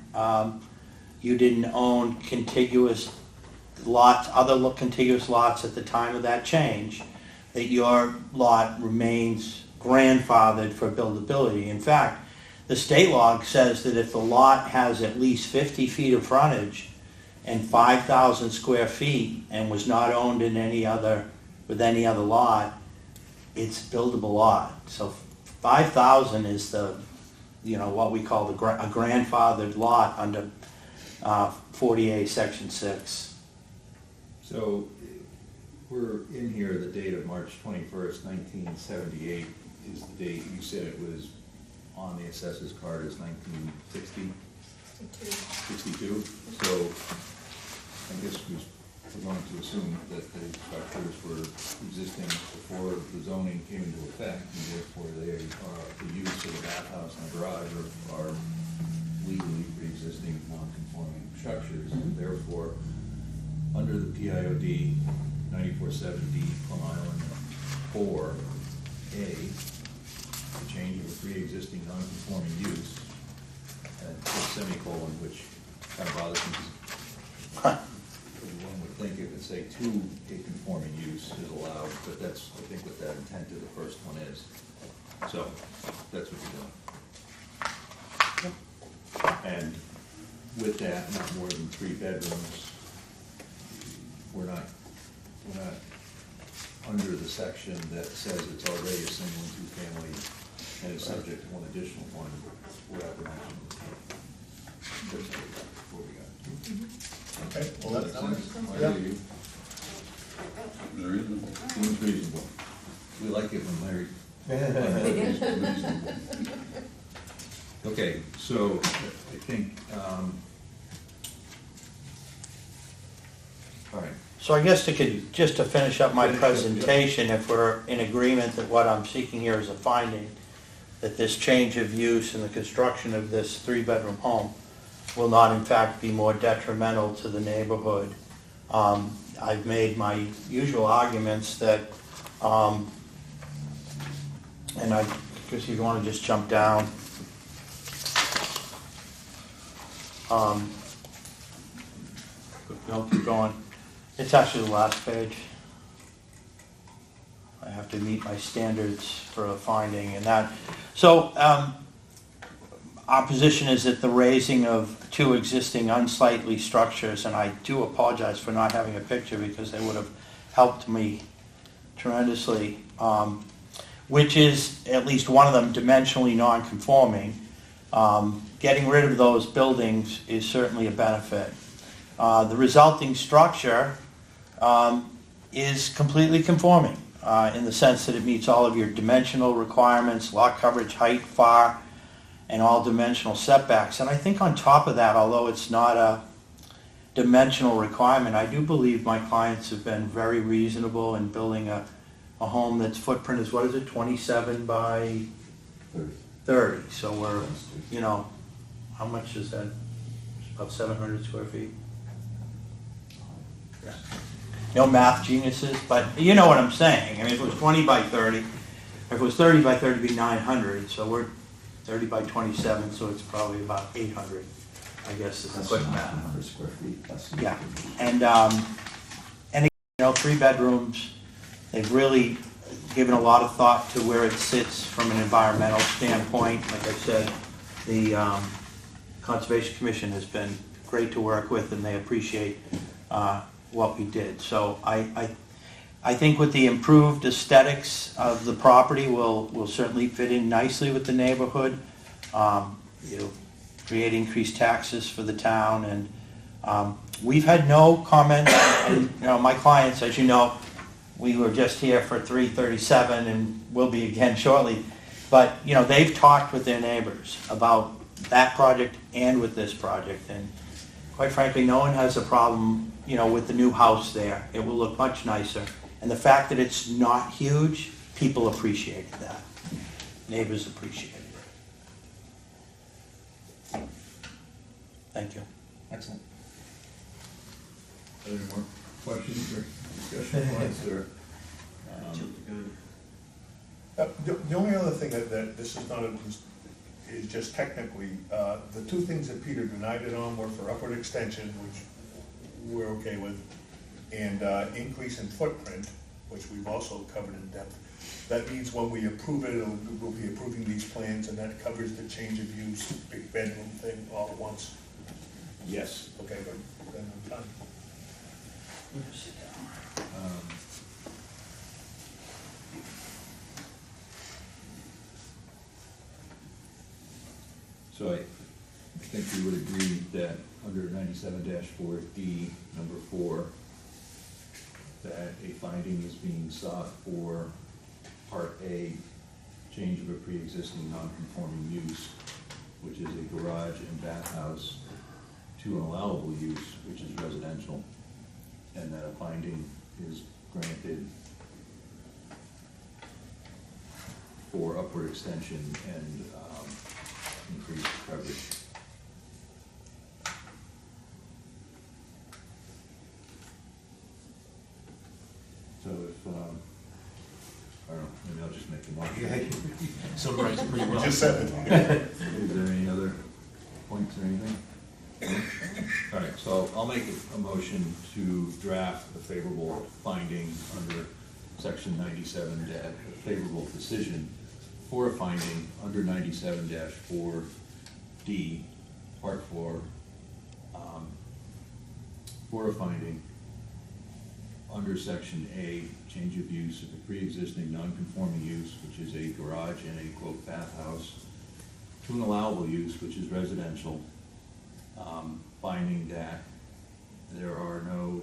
you didn't own contiguous lots, other contiguous lots at the time of that change, that your lot remains grandfathered for buildability. In fact, the state law says that if the lot has at least 50 feet of frontage and 5,000 square feet and was not owned in with any other lot, it's a buildable lot. So 5,000 is the, what we call a grandfathered lot under 40A Section 6. So we're in here, the date of March 21st, 1978 is the date. You said it was on the assessor's card as 1960? 62. So I guess we're going to assume that the structures were existing before the zoning came into effect, and therefore they are, the use of the bathhouse and the garage are legally pre-existing non-conforming structures, and therefore, under the PIOD 9470D, Plum Island 4A, the change of a pre-existing non-conforming use, and a semicolon, which kind of bothers me. One would think it would say to a conforming use is allowed, but that's, I think, what that intent of the first one is. So, that's what you're doing. And with that, not more than 3 bedrooms, we're not under the section that says it's already a single and 2-family and is subject to one additional one without the mention. That's what we got. Okay, well, that's, I hear you. Seems reasonable. We like it when Larry. Okay, so I think, all right. So I guess just to finish up my presentation, if we're in agreement that what I'm seeking here is a finding, that this change of use and the construction of this 3-bedroom home will not in fact be more detrimental to the neighborhood. I've made my usual arguments that, and I guess if you want to just jump down. No, keep going. It's actually the last page. I have to meet my standards for a finding and that. So, our position is that the raising of 2 existing unsightly structures, and I do apologize for not having a picture because they would have helped me tremendously, which is at least one of them dimensionally non-conforming. Getting rid of those buildings is certainly a benefit. The resulting structure is completely conforming in the sense that it meets all of your dimensional requirements, lot coverage, height, FAR, and all dimensional setbacks. And I think on top of that, although it's not a dimensional requirement, I do believe my clients have been very reasonable in building a home that's footprint is, what is it, 27 by 30. So we're, how much is that? About 700 square feet. Yeah. No math geniuses, but you know what I'm saying. I mean, if it was 20 by 30, if it was 30 by 30, it'd be 900. So we're 30 by 27, so it's probably about 800, I guess, is the quick math. 900 square feet. Yeah, and again, 3 bedrooms. They've really given a lot of thought to where it sits from an environmental standpoint. Like I said, the Conservation Commission has been great to work with, and they appreciate what we did. So I think with the improved aesthetics of the property will certainly fit in nicely with the neighborhood. Create increased taxes for the town, and we've had no comment. And my clients, as you know, we were just here for 337 and will be again shortly. But they've talked with their neighbors about that project and with this project, and quite frankly, no one has a problem with the new house there. It will look much nicer. And the fact that it's not huge, people appreciated that. Neighbors appreciated it. Thank you. Excellent. Any more questions or discussion points or? The only other thing that this is not, is just technically, the 2 things that Peter denied it on were for upward extension, which we're okay with, and increase in footprint, which we've also covered in depth. That means when we approve it, we'll be approving these plans, and that covers the change of use, big bedroom thing all at once. Yes. Okay, good, then I'm done. So I think we would agree that under 97-4D, number 4, that a finding is being sought for Part A, change of a pre-existing non-conforming use, which is a garage and bathhouse, to an allowable use, which is residential, and that a finding is granted for upward extension and increased coverage. So if, I don't know, maybe I'll just make the motion. Summarized it pretty well. Just said it. Is there any other points or anything? All right, so I'll make a motion to draft a favorable finding under section 97, a favorable decision for a finding under 97-4D, part 4, for a finding under section A, change of use of a pre-existing non-conforming use, which is a garage and a quote bathhouse, to an allowable use, which is residential, finding that there are no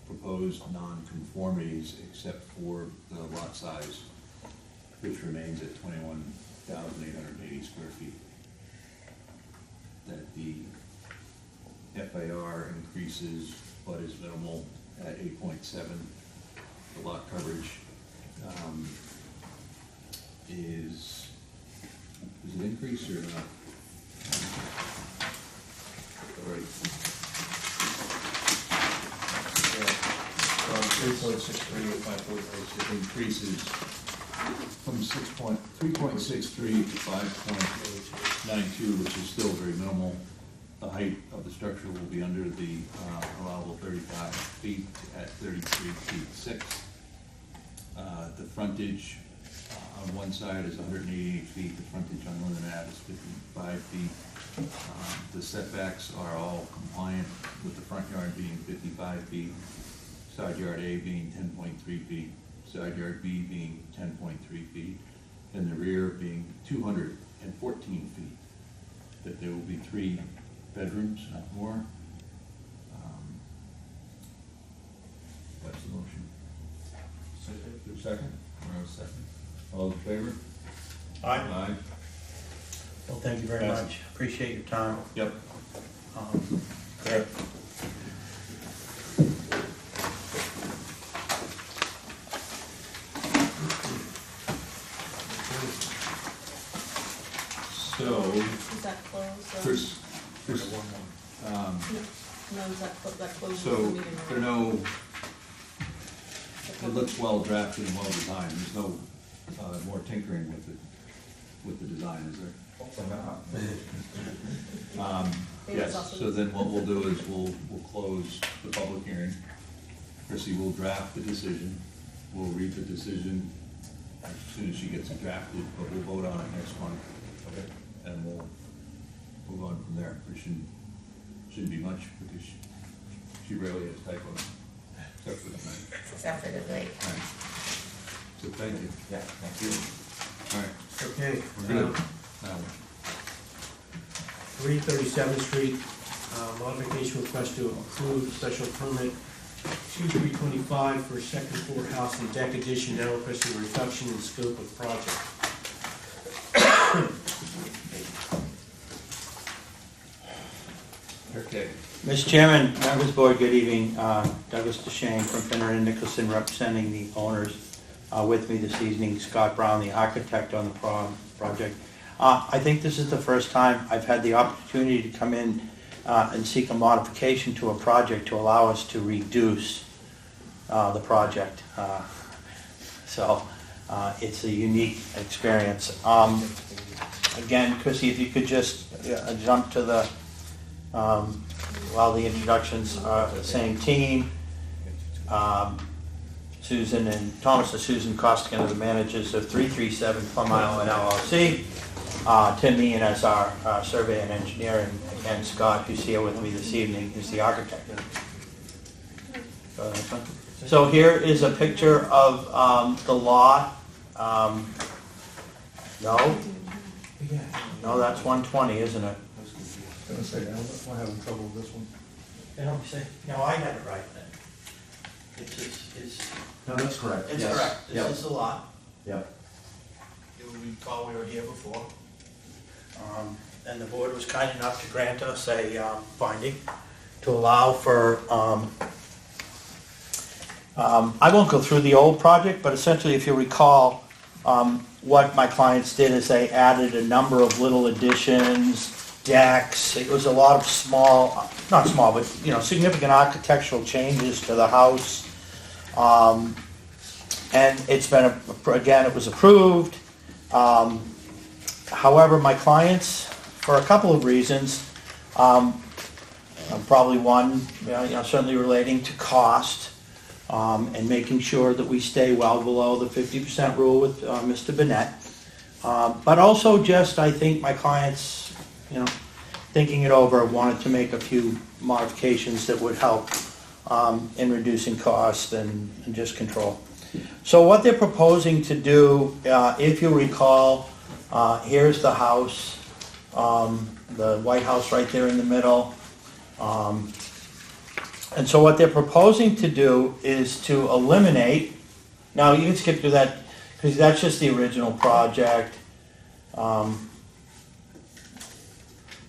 proposed non-conformities except for the lot size, which remains at 21,880 square feet. That the FAR increases but is minimal at 8.7. The lot coverage is it increased or not? All right. From 3.63 to 5.96. It increases from 3.63 to 5.92, which is still very minimal. The height of the structure will be under the allowable 35 feet at 33 feet 6. The frontage on one side is 188 feet. The frontage on Northern Ave is 55 feet. The setbacks are all compliant with the front yard being 55 feet, side yard A being 10.3 feet, side yard B being 10.3 feet, and the rear being 214 feet. That there will be 3 bedrooms, not more. That's the motion. Second? Or a second? All in favor? Aye. Aye. Well, thank you very Yes. much. Appreciate your time. Yep. Great. So, Is that closed? there's, No, is that closed? so, the meeting? there are no, it looks well drafted and well designed, there's no, more tinkering with the design, is there? Yes, so then what we'll do is we'll close the public hearing. Chrissy will draft the decision, we'll read the decision as soon as she gets it drafted, but we'll vote on it next month. Okay. And we'll move on from there. There shouldn't be much because she rarely has typos, except for tonight. Except for the lake. All right. So thank you. Yeah, thank you. All right, Okay. we're good. Now, 337th Street, modification request to approve special permit 2325 for a second floor house and deck addition, now requesting a reduction in scope of project. Okay. Mr. Chairman, members of the board, good evening. Douglas DeShane from Finner and Nicholson representing the owners. With me this evening, Scott Brown, the architect on the project. I think this is the first time I've had the opportunity to come in and seek a modification to a project to allow us to reduce the project. So it's a unique experience. Again, Chrissy, if you could just jump to the, while the introductions are the same team. Susan and Thomas and Susan Costigan are the managers of 337 Plum Island LLC. Tim Meehan as our survey and engineer, and again, Scott, who's here with me this evening, is the architect. So here is a picture of the lot. No, that's 120, isn't it? I was gonna say, I'm having trouble with this one. No, I had it right then. It's, No, that's correct. it's Yes. correct. Yep. This is the lot. Yep. You recall we were here before. And the board was kind enough to grant us a finding to allow for, I won't go through the old project, but essentially, if you recall, what my clients did is they added a number of little additions, decks. It was a lot of small, not small, but, you know, significant architectural changes to the house. And it's been, again, it was approved. However, my clients, for a couple of reasons, probably one, certainly relating to cost, and making sure that we stay well below the 50% rule with Mr. Burnett. But also just, I think my clients, thinking it over, wanted to make a few modifications that would help in reducing cost and just control. So what they're proposing to do, if you recall, here's the house, the White House right there in the middle. And so what they're proposing to do is to eliminate, now you can skip through that, because that's just the original project. That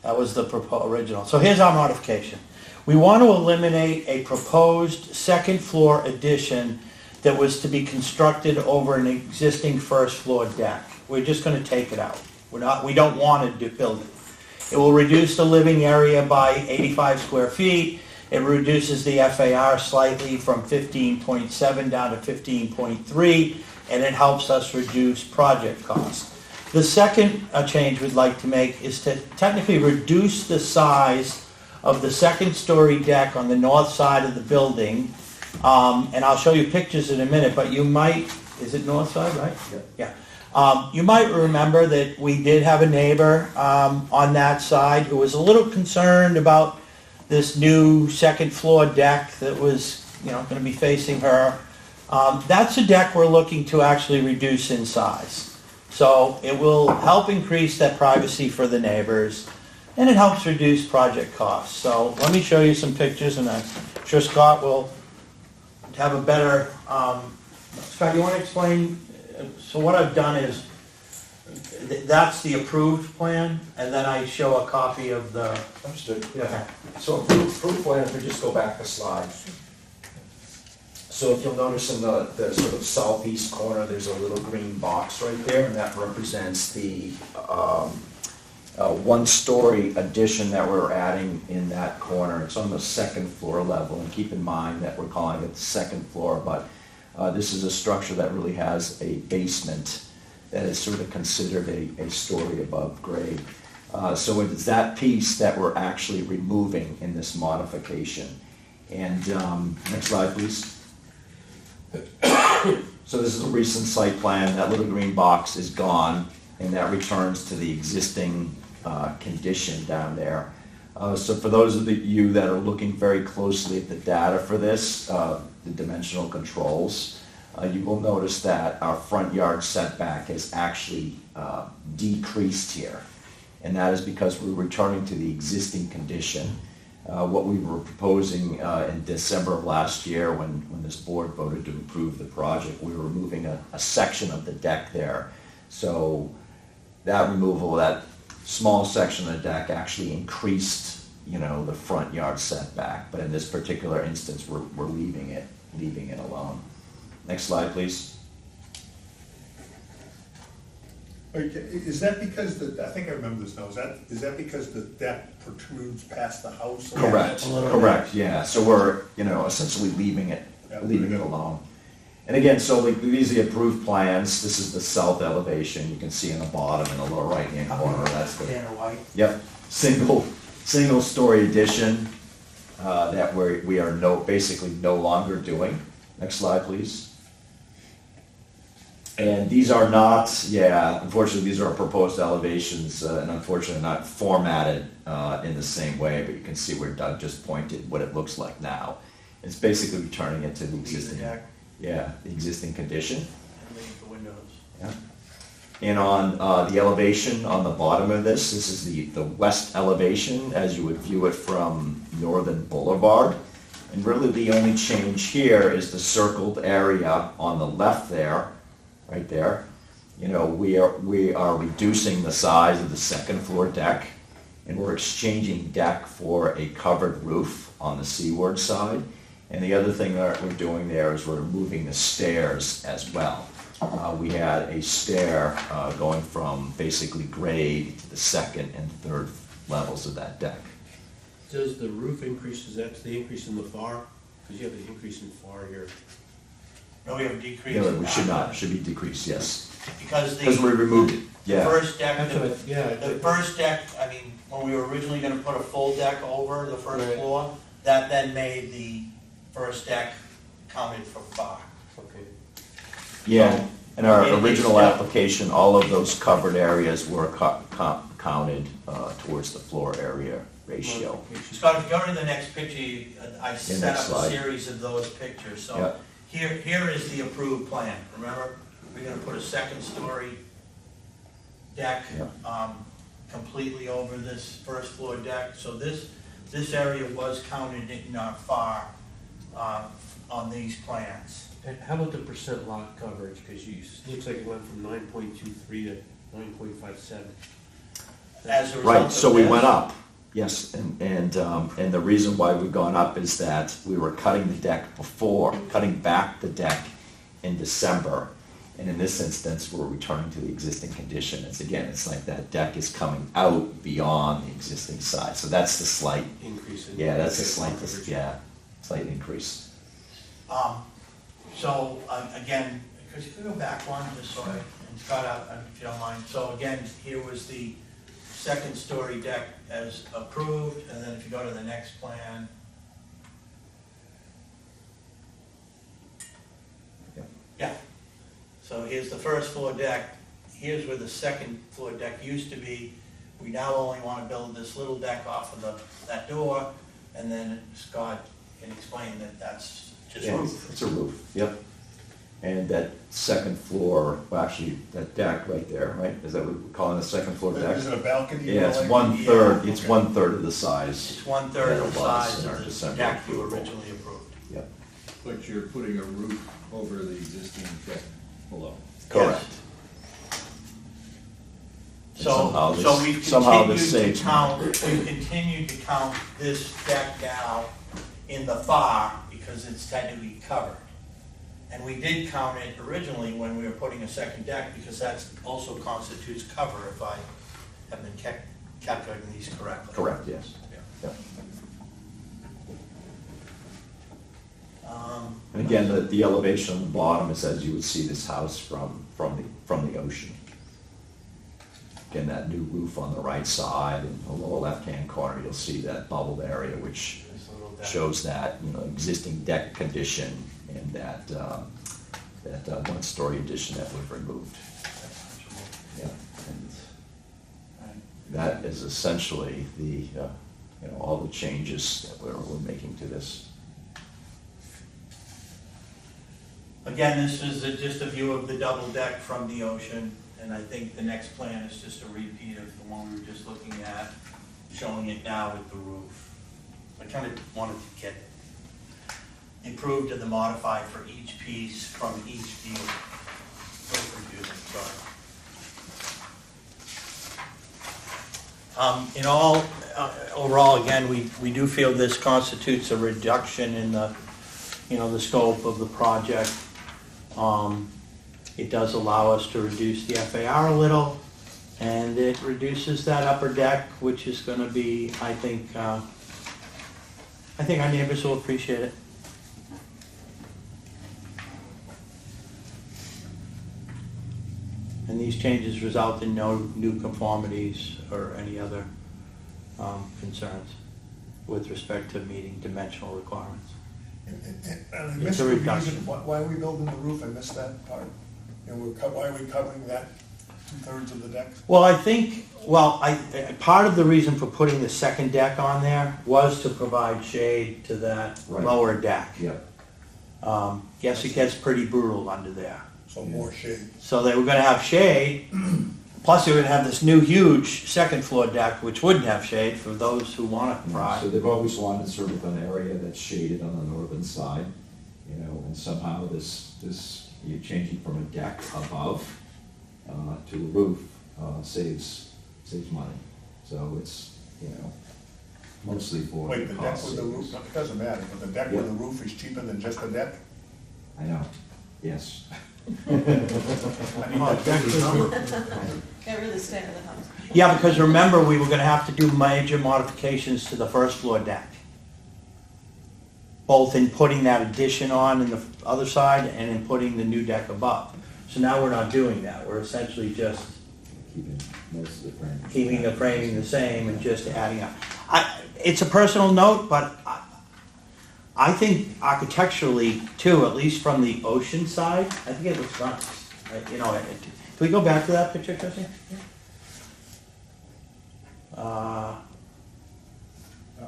was the original. So here's our modification. We want to eliminate a proposed second floor addition that was to be constructed over an existing first floor deck. We're just going to take it out. We don't want to build it. It will reduce the living area by 85 square feet. It reduces the FAR slightly from 15.7 down to 15.3, and it helps us reduce project costs. The second change we'd like to make is to technically reduce the size of the second story deck on the north side of the building. And I'll show you pictures in a minute, but you might, is it north side, right? Yeah. You might remember that we did have a neighbor on that side who was a little concerned about this new second floor deck that was, going to be facing her. That's a deck we're looking to actually reduce in size. So it will help increase that privacy for the neighbors, and it helps reduce project costs. So let me show you some pictures, and I'm sure Scott will have a better, Scott, you want to explain? So what I've done is, that's the approved plan, and then I show a copy of the... Understood. Okay. So approved plan, if we just go back a slide. So if you'll notice in the sort of southeast corner, there's a little green box right there, and that represents the one-story addition that we're adding in that corner. It's on the second floor level, and keep in mind that we're calling it the second floor, but this is a structure that really has a basement that is sort of considered a story above grade. So it's that piece that we're actually removing in this modification. And next slide, please. So this is a recent site plan. That little green box is gone, and that returns to the existing condition down there. So for those of you that are looking very closely at the data for this, the dimensional controls, you will notice that our front yard setback has actually decreased here. And that is because we're returning to the existing condition. What we were proposing in December of last year when this board voted to approve the project, we were removing a section of the deck there. So that removal, that small section of the deck actually increased, the front yard setback. But in this particular instance, we're leaving it alone. Next slide, please. Okay, is that because I think I remember this now, is that because the deck protrudes past the house? Correct, yeah. So we're, essentially leaving it alone. And again, so these are the approved plans. This is the south elevation. You can see in the bottom in the lower right-hand corner. That's the Yep, single story addition that we are basically no longer doing. Next slide, please. And these are not, unfortunately, these are proposed elevations, and unfortunately not formatted in the same way, but you can see where Doug just pointed what it looks like now. It's basically returning it to the existing, deck. the existing condition. And leave the windows. Yeah. And on the elevation on the bottom of this is the west elevation as you would view it from Northern Boulevard. And really the only change here is the circled area on the left there, right there. You know, we are reducing the size of the second floor deck, and we're exchanging deck for a covered roof on the seaward side. And the other thing that we're doing there is we're moving the stairs as well. We had a stair going from basically grade to the second and third levels of that deck. Does the roof increase, is that the increase in the FAR? Because you have an increase in FAR here. No, we have a decrease. No, in we should back. not, should be decreased, yes. Because Because we removed it, the yeah. first deck, That's what, the first deck, I mean, when we were originally gonna put a full deck over the first Right. floor, that then made the first deck counted for FAR. Okay. Yeah, in our It- it's original still- application, all of those covered areas were counted towards the floor area ratio. Modifications. Scott, if you go to the next picture, I set next up a slide. series of those pictures, Yeah. so here is the approved plan, remember? We're gonna put a second story deck, completely over this first floor deck, so this area was counted in our FAR, on these plans. And how about the percent lot coverage? Because looks like it went from 9.23 to 9.57. As a result Right, of so we this- went up, yes, and the reason why we've gone up is that we were cutting back the deck in December, and in this instance, we're returning to the existing condition. It's like that deck is coming out beyond the existing size, so that's the slight, Increase in. that's a percent lot slight, coverage. slight increase. So, again, could you go back one, just so and Scott, if you don't mind. So again, here was the second story deck as approved, and then if you go to the next plan. Yeah. So here's the first floor deck, here's where the second floor deck used to be. We now only want to build this little deck off of that door, and then Scott can explain that that's just Yeah, roof. it's a roof, yep. And that second floor, well, actually, that deck right there, right, is that what we're calling the second floor deck? Is it a balcony? Yeah, it's like- 1/3, it's okay. 1/3 of the size. It's 1/3 that of it the was size in our of the December deck you approval. originally approved. Yep, But you're putting a roof over the existing deck below. correct. And somehow So this- we've somehow this continued to saves count, we've continued to count this deck now in the FAR because it's technically covered. And we did count it originally when we were putting a second deck because that also constitutes cover if I have been calculating these correctly. Correct, yes. Yep. And again, the elevation on the bottom is as you would see this house from the ocean. Again, that new roof on the right side, in the lower left-hand corner, you'll see that bubbled area, which This little deck. shows that, existing deck condition and that one-story addition that was removed. Yeah, and that is essentially all the changes that we're making to this. Again, this is just a view of the double deck from the ocean, and I think the next plan is just a repeat of the one we were just looking at, showing it now with the roof. I kind of wanted to get improved and the modified for each piece from each view. So confusing, sorry. In all, overall, again, we do feel this constitutes a reduction in the scope of the project. It does allow us to reduce the FAR a little, and it reduces that upper deck, which is going to be, I think our neighbors will appreciate it. And these changes result in no new conformities or any other concerns with respect to meeting dimensional requirements. And I It's missed a the reduction. reason, why are we building the roof? I missed that part. And why are we covering that 2/3 of the deck? Well, I think, part of the reason for putting the second deck on there was to provide shade to that Right. lower deck. Yep. Yes, it gets pretty brutal under there. So more shade. So they were gonna have shade, plus they were gonna have this new huge second floor deck, which wouldn't have shade for those who want to try. So they've always wanted sort of an area that's shaded on the northern side, you know, and somehow this, you're changing from a deck above to a roof saves money. So it's, you know, mostly for Wait, the deck cost with the roof, savings. it doesn't matter, but the deck with the roof is cheaper than just the deck? I know, yes. I need that bigger number. Can't really stay at the house. Yeah, because remember, we were gonna have to do major modifications to the first floor deck. Both in putting that addition on in the other side and in putting the new deck above. So now we're not doing that, we're essentially just Keeping most of the framing. keeping the framing the same and just adding up. It's a personal note, but I think architecturally too, at least from the ocean side, I think it looks nice. You know, can we go back to that picture, Chrissy? That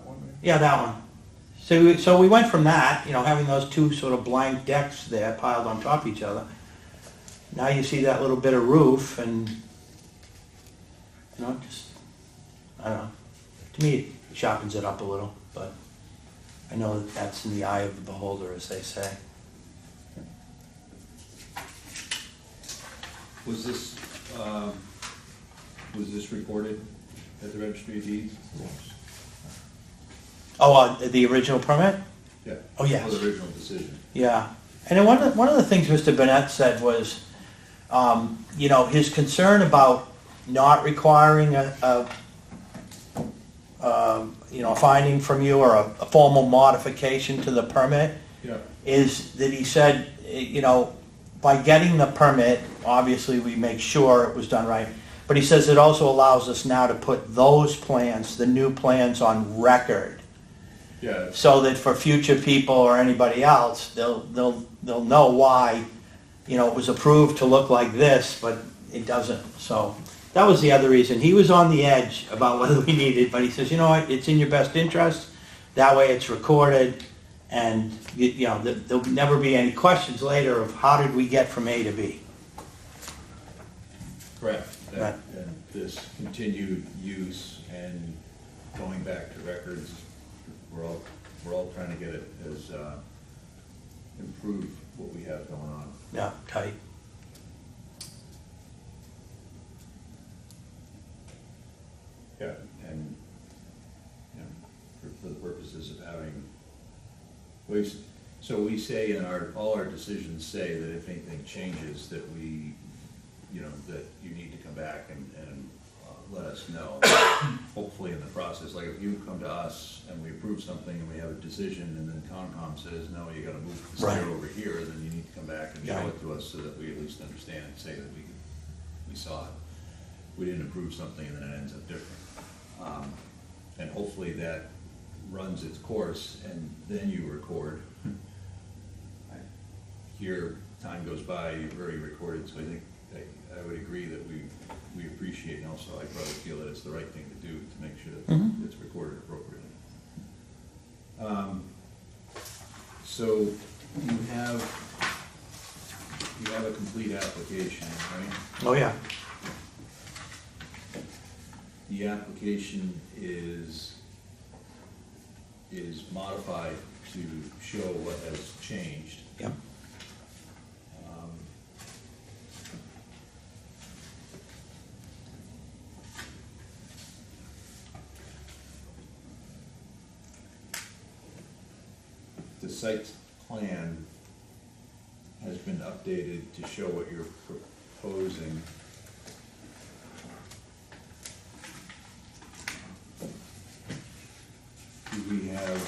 one, maybe? Yeah, that one. So we went from that, you know, having those two sort of blank decks there piled on top of each other. Now you see that little bit of roof and, you know, just, I don't know. To me, it sharpens it up a little, but I know that that's in the eye of the beholder, as they say. Was this recorded at the registry of deeds? Oh, the original permit? Yeah. Oh, yes. Or the original decision? Yeah. And then one of the things Mr. Burnett said was, you know, his concern about not requiring a finding from you or a formal modification to the permit Yeah. is that he said, you know, by getting the permit, obviously we make sure it was done right. But he says it also allows us now to put those plans, the new plans, on record. Yeah. So that for future people or anybody else, they'll know why, you know, it was approved to look like this, but it doesn't. So that was the other reason. He was on the edge about whether we needed, but he says, you know what, it's in your best interest. That way it's recorded, and you know, there'll never be any questions later of how did we get from A to B. Correct. Right. And this continued use and going back to records, we're all trying to get it as, improve what we have going on. Yeah, tight. Yeah, and, you know, for the purposes of having, so we say in all our decisions say that if anything changes, that we, you know, that you need to come back and let us know. Hopefully in the process, like if you come to us and we approve something and we have a decision and then Concom says, no, you gotta move the stair Right. over here, then you need to come back and show Yeah. it to us so that we at least understand and say that we saw it. We didn't approve something and then it ends up different. And hopefully that runs its course and then you record. Here, time goes by, you've already recorded, so I think I would agree that we appreciate, and also I probably feel that it's the right thing to do to make sure that it's recorded appropriately. So you have a complete application, right? Oh, yeah. The application is modified to show what has changed. Yep. The site plan has been updated to show what you're proposing. We have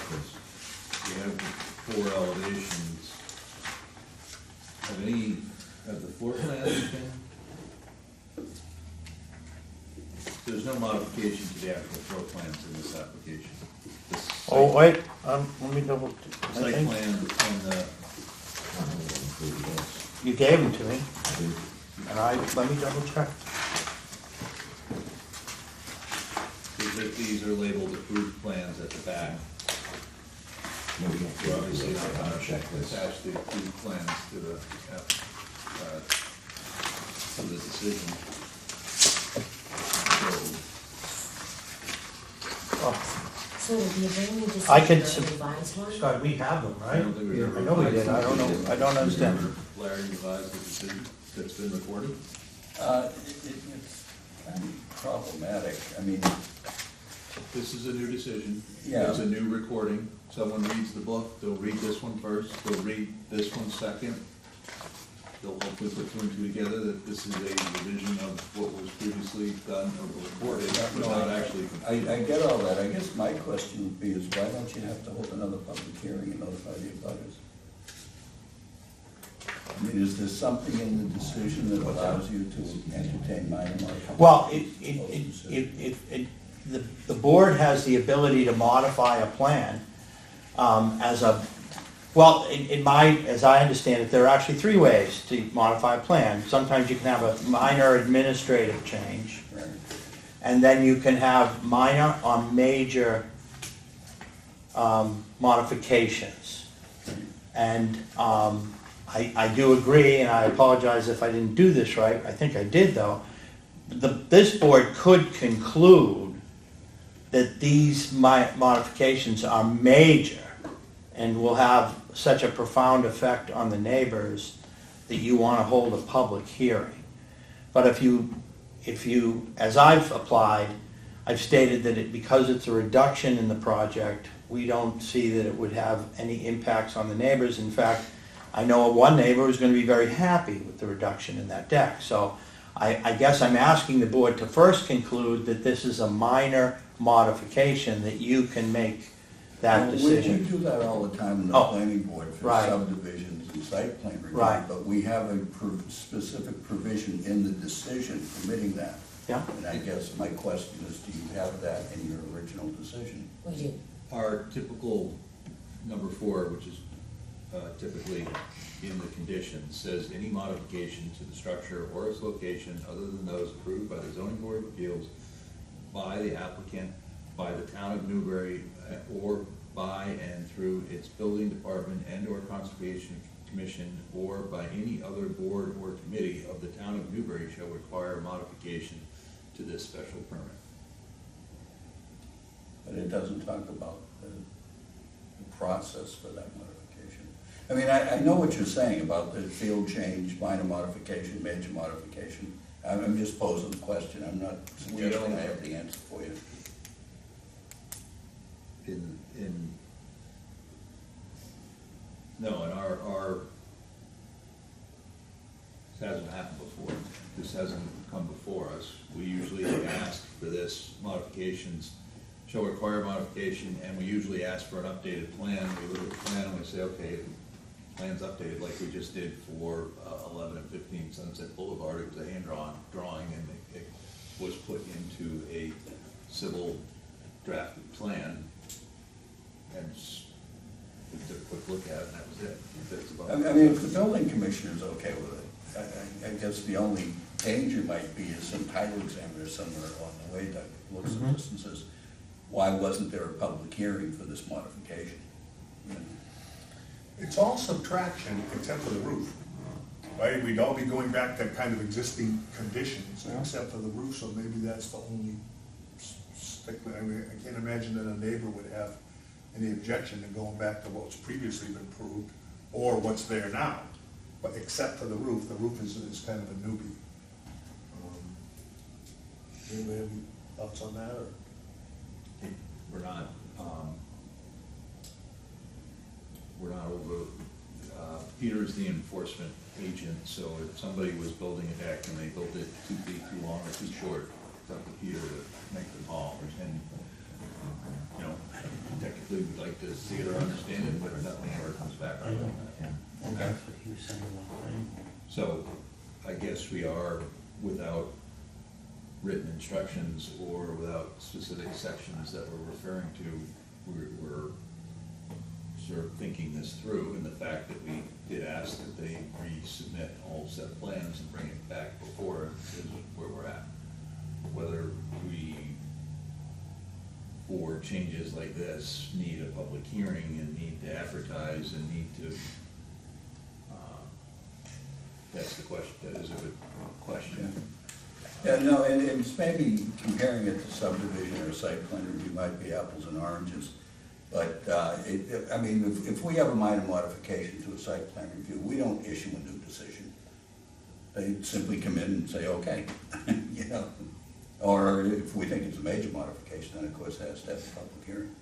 4 elevations. Have any of the floor plans been? There's no modification to the actual floor plans in this application. The site- Oh, wait, let me double, I Site think plan and the, you gave them to me. I think And let me double check. Because these are labeled approved plans at the back. We're obviously not going to attach the approved plans to the decision. So the ability to I can see the sub- revised one? Scott, we have them, I right? don't think we ever- I know we did, I don't know, I don't understand. Larry revised the decision that's been recorded? It's kind of problematic. I mean, This is a new decision. Yeah. It's a new recording. Someone reads the book, they'll read this one first, they'll read this one second. They'll hopefully put two and two together that this is a revision of what was previously done or recorded without actually. I get all that. I guess my question would be is why don't you have to hold another public hearing and notify the abutters? I mean, is there something in the decision that allows you to entertain minor modifications? Well, the board has the ability to modify a plan as I understand it, there are actually three ways to modify a plan. Sometimes you can have a minor administrative change, Right. and then you can have minor or major modifications. And I do agree, and I apologize if I didn't do this right, I think I did though, this board could conclude that these modifications are major and will have such a profound effect on the neighbors that you want to hold a public hearing. But if you, as I've applied, I've stated that because it's a reduction in the project, we don't see that it would have any impacts on the neighbors. In fact, I know of one neighbor who's going to be very happy with the reduction in that deck. So I guess I'm asking the board to first conclude that this is a minor modification, that you can make that decision. We do that all the time in the Oh, planning board for right. subdivisions and site plan review. Right. But we have a specific provision in the decision permitting that. Yeah. And I guess my question is, do you have that in your original decision? We do. Our typical number 4, which is typically in the conditions, says any modification to the structure or its location other than those approved by the zoning board of appeals, by the applicant, by the town of Newbury, or by and through its building department and or conservation commission, or by any other board or committee of the town of Newbury shall require modification to this special permit. But it doesn't talk about the process for that modification. I mean, I know what you're saying about the field change, minor modification, major modification. I'm just posing the question. I'm not suggesting I have the answer for you. No, in our, this hasn't happened before. This hasn't come before us. We usually ask for this modifications, shall require modification, and we usually ask for an updated plan. We look at the plan and we say, okay, plan's updated like we just did for 11 and 15 Sunset Boulevard. It was a hand-drawn drawing, and it was put into a civil drafted plan, and we took a quick look at it, and that was it. That's about it. I mean, if the building commissioner is okay with it, I guess the only danger might be is some title examiner somewhere along the way that looks at this and says, why wasn't there a public hearing for this modification? You know? It's all subtraction except for the roof, right? We'd all be going back to kind of existing conditions except for the roof, so maybe that's the only stickler. I mean, I can't imagine that a neighbor would have any objection to going back to what's previously been approved or what's there now. But except for the roof is kind of a newbie. Anybody have any thoughts on that, or? We're not over, Peter's the enforcement agent, so if somebody was building a deck and they built it 2 feet too long or too short, it's up to Peter to make the call. And, you know, technically we'd like to see it or understand it, but nothing ever comes back on that. That's what he was saying about planning board. So I guess we are, without written instructions or without specific sections that we're referring to, we're sort of thinking this through, and the fact that we did ask request that they resubmit a whole set of plans and bring it back before is where we're at. Whether we, for changes like this, need a public hearing and need to advertise and need to, that's the question, that is a good question. Yeah, no, and it's maybe comparing it to subdivision or site plan review might be apples and oranges. But, I mean, if we have a minor modification to a site plan review, we don't issue a new decision. They simply come in and say, okay, you know. Or if we think it's a major modification, then of course it has to have a public hearing.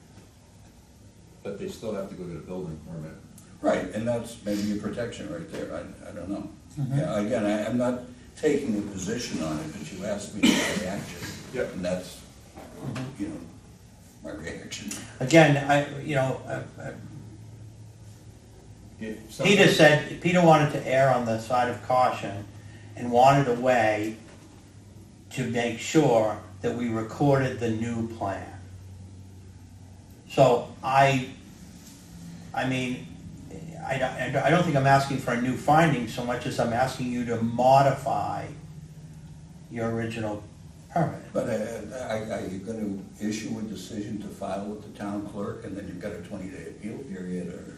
But they still have to go get a building permit. Right, and that's maybe a protection right there, I don't know. Yeah, again, I'm not taking a position on it, but you asked me for reaction. Yep. And that's, you know, my reaction. Again, Peter wanted to err on the side of caution and wanted a way to make sure that we recorded the new plan. So I don't think I'm asking for a new finding so much as I'm asking you to modify your original permit. But are you gonna issue a decision to file with the town clerk, and then you've got a 20-day appeal period, or,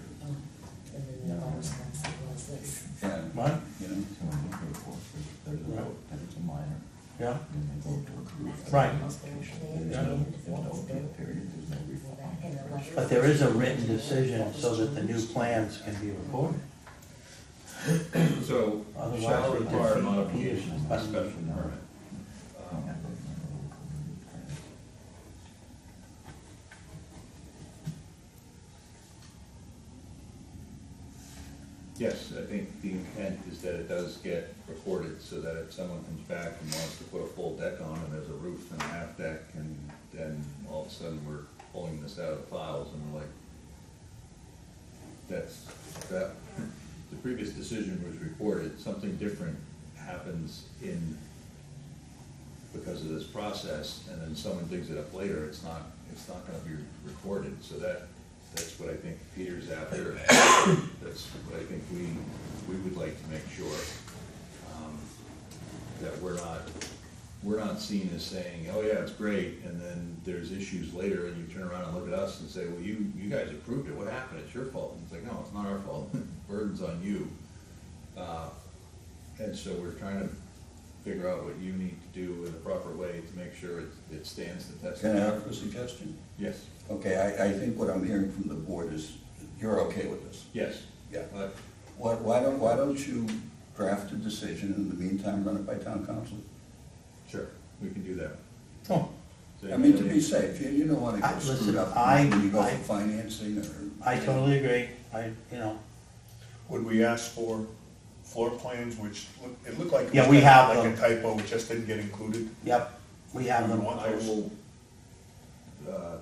And then the other stuff was this. yeah, What? you know? There's a vote, that it's a minor, Yeah, and they vote to approve. Right. There's no appeal period, there's no refund. but there is a written decision so that the new plans can be recorded. So, Otherwise, shall we require defeat modification of the Peter's special permit. Yes, I think the intent is that it does get recorded, so that if someone comes back and wants to put a full deck on and there's a roof and a half deck, and then all of a sudden we're pulling this out of the files and we're like, that, the previous decision was recorded, something different happens because of this process, and then someone digs it up later, it's not gonna be recorded, so that's what I think Peter's after. That's what I think we would like to make sure, that we're not seen as saying, oh yeah, it's great, and then there's issues later, and you turn around and look at us and say, well, you guys approved it, what happened, it's your fault. And it's like, no, it's not our fault, burden's on you. And so we're trying to figure out what you need to do in the proper way to make sure it stands the test. Can I offer a suggestion? Yes, Okay, I think what I'm hearing from the board is, you're okay with this? yes. Yeah. Uh, Why don't you draft a decision, in the meantime, run it by town council? Sure, we can do that. Oh, I mean, to be safe, you don't wanna get Listen, screwed up I- when you go I- for financing, or. I totally agree. Would we ask for floor plans, which, it looked like. it Yeah, was we kinda have like them. a typo, it just didn't get included. Yep, we have them. Want I those? will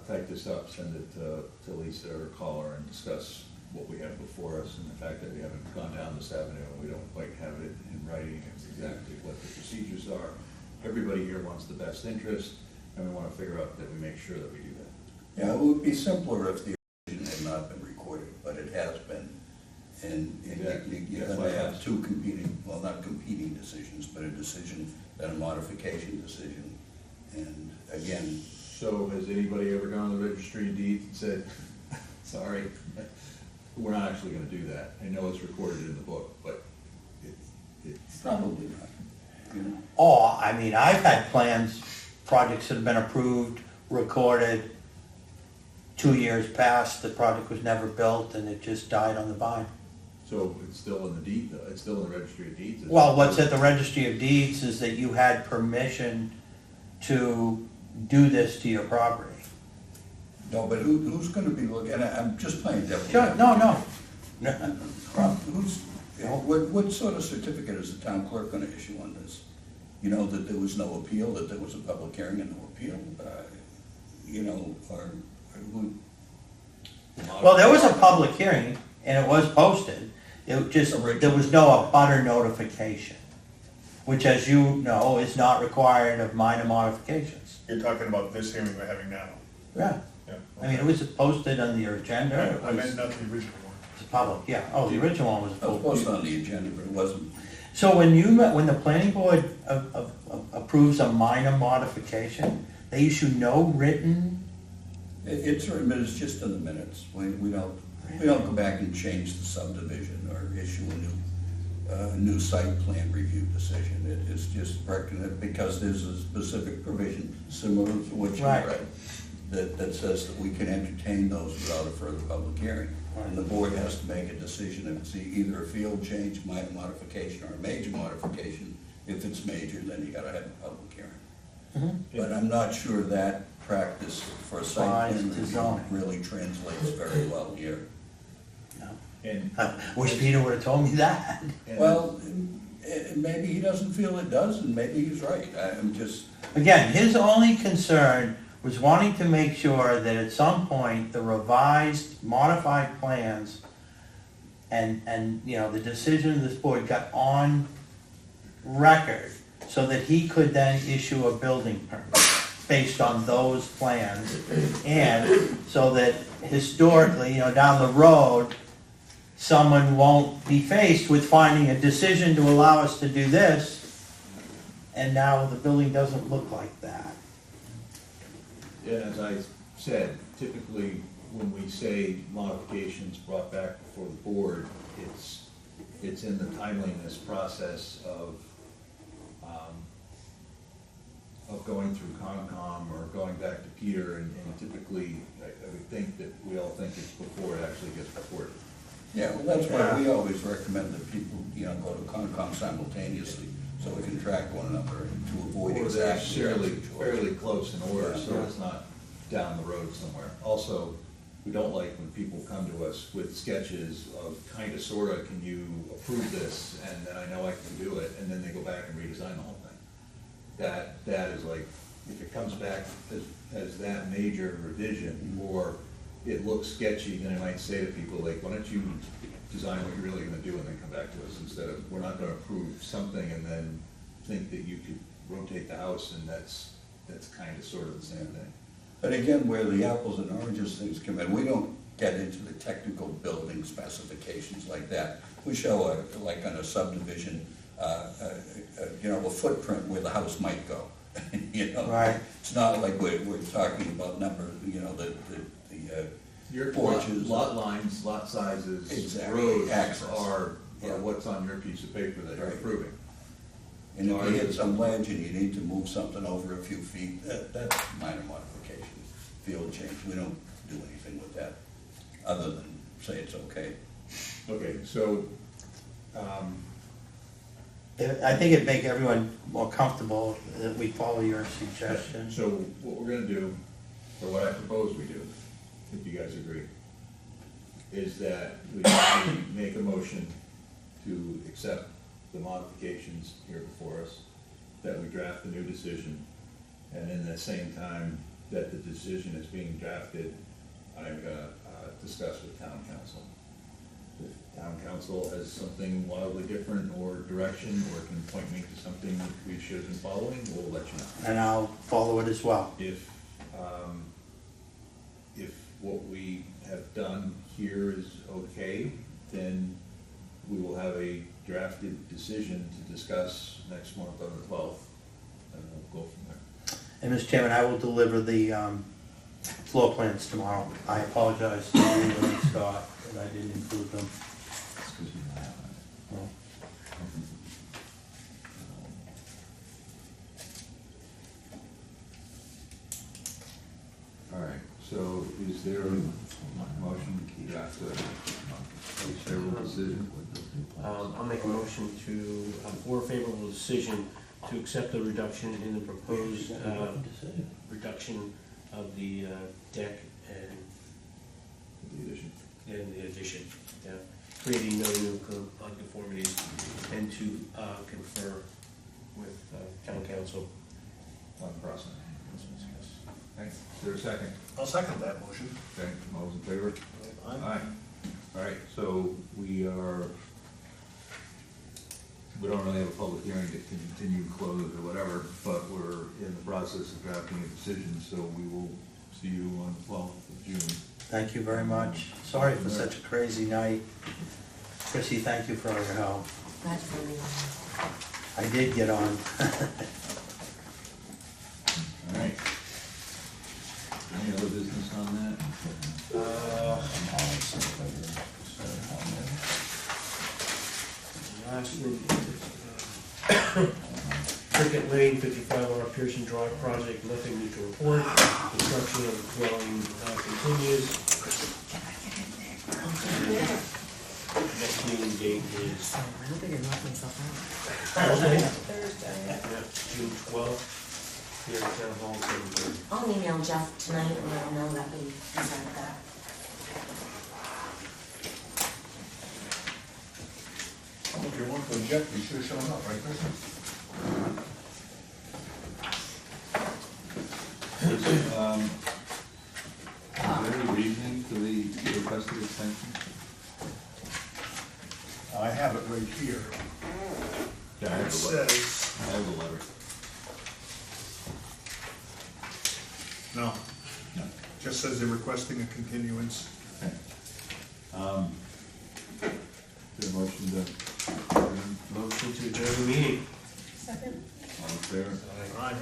type this up, send it to Lisa or call her and discuss what we have before us, and the fact that we haven't gone down this avenue, and we don't quite have it in writing exactly what the procedures are. Everybody here wants the best interest, and we want to figure out that we make sure that we do that. Yeah, it would be simpler if the decision had not been recorded, but it has been. And you're That's why gonna I have asked. two competing, well, not competing decisions, but a decision, then a modification decision. And again, So has anybody ever gone to the registry of deeds and said, sorry, we're not actually gonna do that? I know it's recorded in the book, but it's probably not, you know. Oh, I mean, I've had plans, projects that have been approved, recorded, 2 years past, the project was never built and it just died on the vine. So it's still in the deed, though, it's still in the registry of deeds? Well, what's at the registry of deeds is that you had permission to do this to your property. No, but who's gonna be looking, and I'm just playing devil's Sure, advocate. no. What sort of certificate is the town clerk gonna issue on this? You know, that there was no appeal, that there was a public hearing and no appeal, you know, or who? Well, there was a public hearing and it was posted. It just, there was no abutter notification, which, as you know, is not required of minor modifications. You're talking about this hearing we're having now? Yeah. Yeah. I mean, it was posted on your agenda. It I meant was not the original one. Public, yeah. Oh, the original one was a It was full. posted on the agenda, but it wasn't. So when when the planning board approves a minor modification, they issue no written, It's, but it's just in the minutes. We don't go back and change the subdivision or issue a new site plan review decision. It's just because there's a specific provision similar to what you Right. read that says that we can entertain those without a further public hearing. And the board has to make a decision if it's either a field change, minor modification, or a major modification. If it's major, then you gotta have a public hearing. But I'm not sure that practice for a site Applies plan to review zoning. really translates very well here. And, wish Peter would have told me that. and Well, maybe he doesn't feel it does, and maybe he's right. I'm just, Again, his only concern was wanting to make sure that at some point, the revised, modified plans and, you know, the decision of this board got on record so that he could then issue a building permit based on those plans. And so that historically, you know, down the road, someone won't be faced with finding a decision to allow us to do this, and now the building doesn't look like that. as I said, typically, when we say modifications brought back before the board, it's in the timeliness process of going through Concom or going back to Peter, and typically, I would think that we all think it's before it actually gets reported. yeah, well, that's why we always recommend that people, you know, go to Concom simultaneously, so we can track one another to avoid Or they're exactly that situation. fairly close in order, so Yeah. it's not down the road somewhere. Also, we don't like when people come to us with sketches of kinda, sorta, can you approve this? And then I know I can do it, and then they go back and redesign the whole thing. That is like, if it comes back as that major revision, or it looks sketchy, then I might say to people, like, why don't you design what you're really gonna do and then come back to us, instead of, we're not gonna approve something and then think that you could rotate the house, and that's kinda, sort of the same thing. But again, where the apples and oranges things come in, we don't get into the technical building specifications like that. We show like on a subdivision, you know, a footprint where the house might go, you know? Right. It's not like we're talking about number, you know, the Your porches. lot lines, lot sizes, Exactly. roads Access. are Yeah. what's on your piece of paper that you're Right. approving. And if you hit some ledge and you need to move something over a few feet, that's minor modification, field change. We don't do anything with that, other than say it's okay. Okay, so, I think it'd make everyone more comfortable that we follow your suggestion. so what we're gonna do, or what I propose we do, if you guys agree, is that we make a motion to accept the modifications here before us, that we draft a new decision, and in the same time that the decision is being drafted, I'm gonna discuss with town council. If town council has something wildly different or direction, or can point me to something that we should have been following, we'll let you know. And I'll follow it as well. If what we have done here is okay, then we will have a drafted decision to discuss next month on the 12th, and we'll go from there. And Mr. Chairman, I will deliver the floor plans tomorrow. I apologize to David and Scott that I didn't include them. Excuse me, I have it. Well, All right, so is there a motion to draft a favorable decision? I'll make a motion to, for a favorable decision to accept the reduction in the proposed, reduction of the deck and The addition. the addition, yeah, creating no new nonconformities, and to confer with town council. On the process. Okay, is there a second? I'll second that motion. Okay, all those in favor? Aye. All right, so we don't really have a public hearing to continue, close, or whatever, but we're in the process of drafting a decision, so we will see you on the 12th of June. Thank you very much. Sorry for such a crazy night. Chrissy, thank you for all your help. Glad to be I did get on. All right. Any other business on that? Last one. Cricket Lane, 55R Pearson Drive project, nothing new to report. Construction of the dwelling continues. Next meeting date is I hope I didn't lock myself out. Thursday, Thursday. June 12th, here at Town Hall, 7:30. I'll email Jeff tonight and let him know that we decided that. If you want to object, you should have shown up, right, Chris? Is there any reasoning to the requested extension? I have it right here. Yeah, I It have the letter. says, I have the letter. no, No. just says they're requesting a continuance. Okay. Is there a motion to, Motion to adjourn the meeting. Second? all in favor? All right. Aye.